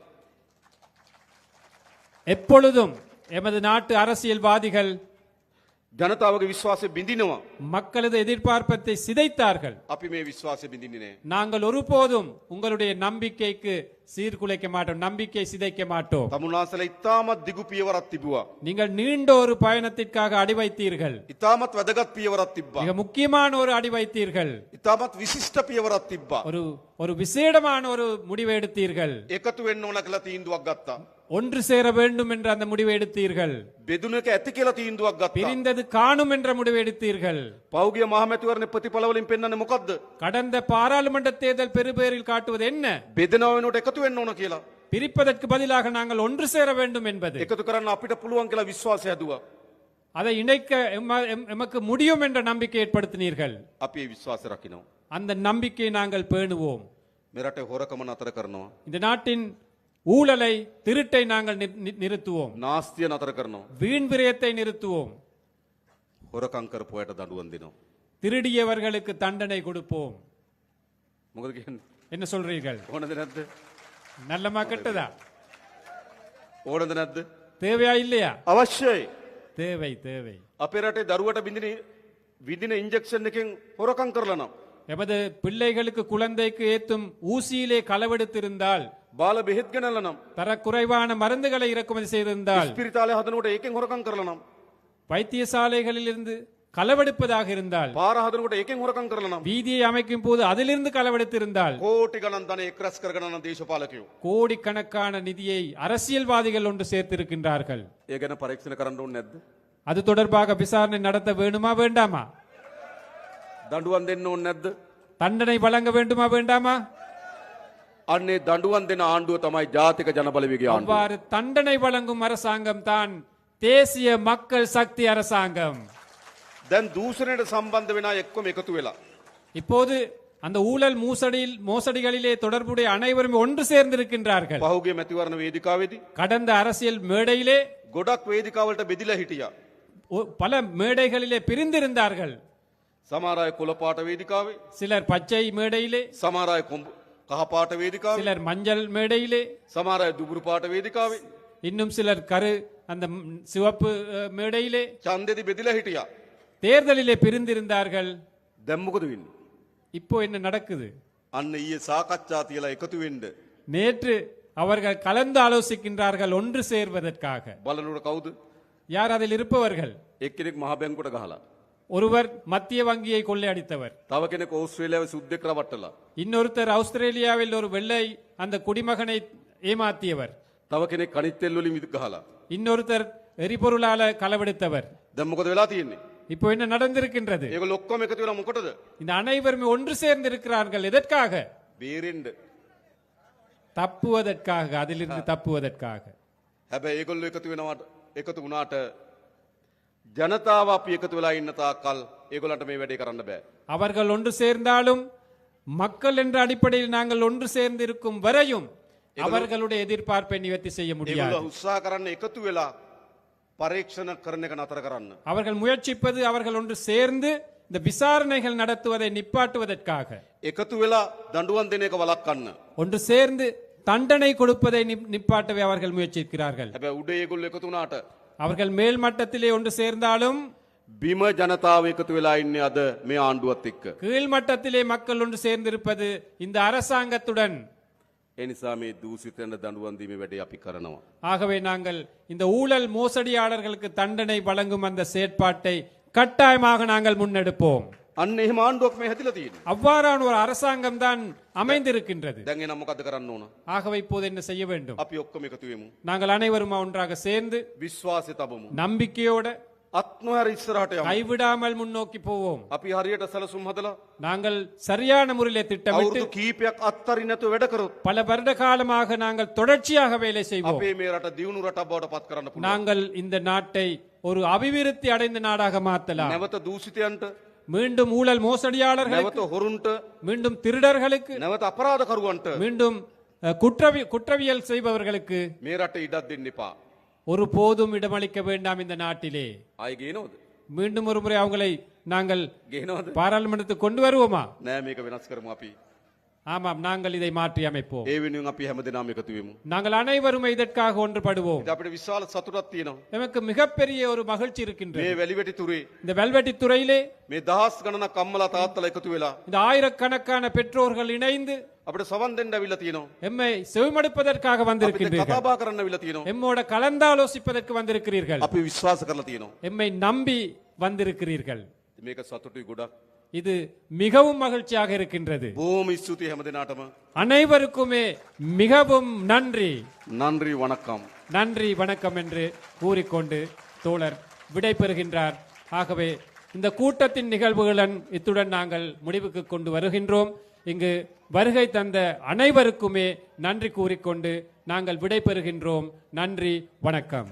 எப்பொழுதும் எமது நாட்டு அரசியல்வாதிகள் ජනතාවගේ විශ්වාසය බිඳිනවා. மக்களது எதிர்பார்ப்பத்தை சிதைத்தார்கள். අපි මේ විශ්වාසය බිඳින්නේ නැහැ. நாங்கள் ஒருபோதும் உங்களுடைய நம்பிக்கைக்கு சீர்குலைக்க மாட்டோம், நம்பிக்கை சிதைக்க மாட்டோம். තමුන්වහන්සේලා ඉතාමත් දිගු පියවරක් තිබුවා. நீங்கள் நீண்ட ஒரு பயணத்திற்காக அடி வைத்தீர்கள். ඉතාමත් වැදගත් පියවරක් තිබ්බා. மிக முக்கியமான ஒரு அடி வைத்தீர்கள். ඉතාමත් විශිෂ්ට පියවරක් තිබ්බා. ஒரு விசேடமான ஒரு முடிவை எடுத்தீர்கள். එකතු වෙන්න ඕන කියලා තීන්දුවක් ගත්තා. ஒன்று சேர வேண்டும் என்ற அந்த முடிவை எடுத்தீர்கள். බෙදුන එක ඇති කියලා තීන්දුවක් ගත්තා. பிரிந்தது காணும் என்ற முடிவை எடுத்தீர்கள். පෞගිය මහමැතිවරණ ප්‍රතිඵල වලින් පෙන්වන්නේ මොකද්ද? கடந்த பாராளுமன்ற தேர்தல் பெருபேரில் காட்டுவது என்ன? බෙදනව වෙනකොට එකතු වෙන්න ඕන කියලා. பிரிப்பதற்கு பதிலாக நாங்கள் ஒன்று சேர வேண்டும் என்பது. එකතු කරන්න අපිට පුළුවන් කියලා විශ්වාසය හැදුවා. அதை இணைக்க எமக்கு முடியும் என்ற நம்பிக்கை ஏற்படுத்தினீர்கள். අපි ඒ විශ්වාසය රකින්නවා. அந்த நம்பிக்கையை நாங்கள் பேணுவோம். මේ රටේ හොරකම නතර කරනවා. இந்த நாட்டின் ஊழலை, திருட்டை நாங்கள் நிறுத்துவோம். නාස්තිය නතර කරනවා. வீண் விரயத்தை நிறுத்துவோம். හොරකම් කරපු අයට දඬුවම් දෙනවා. திருடியவர்களுக்கு தண்டனை கொடுப்போம். මොකද කියන්නේ? என்ன சொல்றீர்கள்? ඕනද නැද්ද? நல்லமா கெட்டதா? ඕනද නැද්ද? தேவையா இல்லையா? අවශ්‍යයි. தேவை தேவை. අපේ රටේ දරුවට විදින ඉන්ජෙක්ෂන් එකෙන් හොරකම් කරලා නම් எமது பிள்ளைகளுக்கு குழந்தைக்கு ஏத்தும் ஊசியிலே களவெடுத்திருந்தால், බාල බෙහෙත් ගෙනල්ලා නම් தரக்குறைவான மருந்துகளை இறக்குமதி செய்திருந்தால், ස්පිරිතාලේ හදනකොට ඒකෙන් හොරකම් කරලා නම් வைத்தியசாலைகளில் இருந்து களவெடுப்பதாக இருந்தால், පාර හදනකොට ඒකෙන් හොරකම් කරලා නම් வீதியை அமைக்கும் போது அதிலிருந்து களவெடுத்திருந்தால், කෝටි ගණන් ධනෙ එක් රැස් කරගෙන යන දේශපාලකයෝ கோடிக்கணக்கான நிதியை அரசியல்வாதிகள் ஒன்று சேர்த்திருக்கின்றார்கள். ඒ ගැන පරීක්ෂණ කරන්න ඕනේ නැද්ද? அது தொடர்பாக விசாரணை நடத்த வேண்டுமா வேண்டாமா? දඬුවම් දෙන්න ඕනේ නැද්ද? தண்டனை வழங்க வேண்டுமா வேண்டாமா? අන්නේ දඬුවම් දෙන ආණ්ඩුව තමයි ජාතික ජනබලවේගයේ ආණ්ඩුව. அவ்வாறு தண்டனை வழங்கும் அரசாங்கம் தான் தேசிய மக்கள் சக்தி அரசாங்கம். දැන් දූෂණයට සම්බන්ධ වෙන අය එක්කම එකතු වෙලා இப்போது அந்த ஊழல் மோசடிகளிலே தொடர்புடைய அனைவரும் ஒன்று சேர்ந்திருக்கின்றார்கள். පහුගිය මැතිවරණ වේදිකාවේදී கடந்த அரசியல் மேடையிலே ගොඩක් වේදිකාවලට බෙදිලා හිටියා. பல மேடைகளிலே பிரிந்திருந்தார்கள். සමහර අය කොළ පාට වේදිකාවේ, சிலர் பச்சை மேடையிலே, සමහර අය කහ පාට වේදිකාවේ, சிலர் மஞ்சள் மேடையிலே, සමහර අය දුබුරු පාට වේදිකාවේ இன்னும் சிலர் அந்த சிவப்பு மேடையிலே ඡන්දෙදි බෙදිලා හිටියා. தேர்தலிலே பிரிந்திருந்தார்கள். දැන් මොකද වෙන්නේ? இப்போ என்ன நடக்குது? අන්න ඊයේ සාකච්ඡා තියලා එකතු වෙන්න நேற்று அவர்கள் கலந்து ஆலோசிக்கின்றார்கள் ஒன்று சேர்வதற்காக. බලනකොට කවුද? யார் அதில் இருப்பவர்கள்? එක්කෙනෙක් මහ බැංකුවට ගහලා, ஒருவர் மத்திய வங்கியை கொள்ளையடித்தவர், තව කෙනෙක් ඕස්ට්‍රේලියාවේ සුද්දෙක් රවට්ටලා, இன்னொருத்தர் ஆஸ்திரேலியாவில் ஒரு வெள்ளை அந்த குடிமகனை ஏமாத்தியவர், තව කෙනෙක් අනිත් තෙල් වලින් විද් ගහලා. இன்னொருத்தர் எரிபொருளால களவெடுத்தவர். දැන් මොකද වෙලා තියෙන්නේ? இப்போ என்ன நடந்திருக்கின்றது? ඒගොල්ලෝ ඔක්කොම එකතු වෙලා මොකටද? இந்த அனைவருமே ஒன்று சேர்ந்து இருக்கிறார்கள். எதற்காக? බේරෙන්න. தப்புவதற்காக, அதிலிருந்து தப்புவதற்காக. හැබැයි ඒගොල්ලෝ එකතු වුණාට ජනතාව අපි එකතු වෙලා ඉන්න තාක්කල් ඒගොල්ලන්ට මේ වැඩේ කරන්න බෑ. அவர்கள் ஒன்று சேர்ந்தாலும் மக்கள் என்ற அடிப்படையில் நாங்கள் ஒன்று சேர்ந்து இருக்கும் வரையும் அவர்களுடைய எதிர்பார்ப்பை நிவர்த்தி செய்ய முடியாது. ඒගොල්ලෝ උත්සාහ කරන්න එකතු වෙලා පරීක්ෂණ කරන එක නතර කරන්න. அவர்கள் முயற்சிப்பது அவர்கள் ஒன்று சேர்ந்து இந்த விசாரணைகள் நடத்துவதை நிப்பாட்டுவதற்காக. එකතු වෙලා දඬුවම් දෙන එක වළක්වන්න. ஒன்று சேர்ந்து தண்டனை கொடுப்பதை நிப்பாட்டவே அவர்கள் முயற்சிக்கிறார்கள். හැබැයි උඩ ඒගොල්ලෝ එකතු වුණාට அவர்கள் மேல் மட்டத்திலே ஒன்று சேர்ந்தாலும் බිම ජනතාව එකතු වෙලා ඉන්නේ අද මේ ආණ්ඩුවත් එක්ක. கீழ் மட்டத்திலே மக்கள் ஒன்று சேர்ந்திருப்பது இந்த அரசாங்கத்துடன். ඒ නිසා මේ දූෂිතයන්ට දඬුවම් දීමේ වැඩේ අපි කරනවා. ஆகவே நாங்கள் இந்த ஊழல் மோசடியாளர்களுக்கு தண்டனை வழங்கும் அந்த செயற்பாட்டை கட்டாயமாக நாங்கள் முன்னெடுப்போம். අන්න එහෙම ආණ්ඩුවක් මේ හැදිලා තියෙන්නේ. அவ்வாறான ஒரு அரசாங்கம் தான் அமைந்திருக்கின்றது. දැන් එහෙනම් මොකද්ද කරන්න ඕන? ஆகவே இப்போது என்ன செய்ய வேண்டும்? අපි ඔක්කොම එකතු වෙමු. நாங்கள் அனைவரும் ஒன்றாக சேர்ந்து විශ්වාසය තබමු. நம்பிக்கையோட අත්නොහැර ඉස්සරහට යමු. கைவிடாமல் முன்னோக்கி போவோம். අපි හරියට සැලසුම් හදලා நாங்கள் சரியான முறையிலே திட்டமிட்டு අවුරුදු කීපයක් අත්තරින් නැතුව වැඩ කරොත් பல வருட காலமாக நாங்கள் தொடர்ச்சியாக வேலை செய்வோம். අපේ මේ රට දියුණු රටක් බවට පත් කරන්න පුළුවන්. நாங்கள் இந்த நாட்டை ஒரு அபிவிருத்தி அடைந்த நாடாக மாற்றலாம். නැවත දූෂිතයන්ට, மீண்டும் ஊழல் மோசடியாளர்களுக்கு, නැවත හොරුන්ට, மீண்டும் திருடர்களுக்கு, නැවත අපරාධකරුවන්ට மீண்டும் குற்றவியல் செய்பவர்களுக்கு මේ රටේ ඉඩක් දෙන්න එපා. ஒரு போதும் இடமளிக்க வேண்டாம் இந்த நாட்டிலே. ආයි ගේනවද? மீண்டும் ஒரு முறை அவங்களை நாங்கள் ගේනවද? பாராளுமன்றத்துக்கு கொண்டு வருவோமா? නෑ මේක වෙනස් කරමු අපි. ஆமாம், நாங்கள் இதை மாற்றி அமைப்போம். ඒ වෙනුවෙන් අපි හැමදෙනාම එකතු වෙමු. நாங்கள் அனைவரும் இதற்காக ஒன்றுபடுவோம். ඉතින් අපිට විශාල සතුටක් තියෙනවා. நமக்கு மிகப்பெரிய ஒரு மகிழ்ச்சி இருக்கின்றது. මේ වැලිවැටි තුරේ இந்த வெல்வெட்டி துறையிலே මේ දහස් ගණනක් අම්මලා තාත්තලා එකතු වෙලා இந்த ஆயிரக்கணக்கான பெற்றோர்கள் இணைந்து අපිට සවන් දෙන්න අවිල්ලා තියෙනවා. எம்மை செவிமடுப்பதற்காக අපිට வந்திருக்கின்றீர்கள். කතා බහ කරන්න අවිල්ලා තියෙනවා. எம்மோட கலந்தாலோசிப்பதற்கு வந்திருக்கிறீர்கள். අපි විශ්වාස කරලා තියෙනවා. எம்மை நம்பி வந்திருக்கிறீர்கள். මේක සතුටුයි ගොඩක්. இது மிகவும் மகிழ்ச்சியாக இருக்கின்றது. බොහොම ස්තුතියි හැමදෙනාටම. அனைவருக்குமே மிகவும் நன்றி. நன்றி வணக்கம். நன்றி வணக்கம் என்று கூறிக்கொண்டு தோழர் விடை பெறுகின்றார். ஆகவே இந்த கூட்டத்தின் நிகழ்வுகளுடன் இத்துடன் நாங்கள் முடிவுக்கு கொண்டு வருகின்றோம். இங்கு வருகை தந்த அனைவருக்குமே நன்றி கூறிக்கொண்டு நாங்கள் விடை பெறுகின்றோம். நன்றி, வணக்கம்.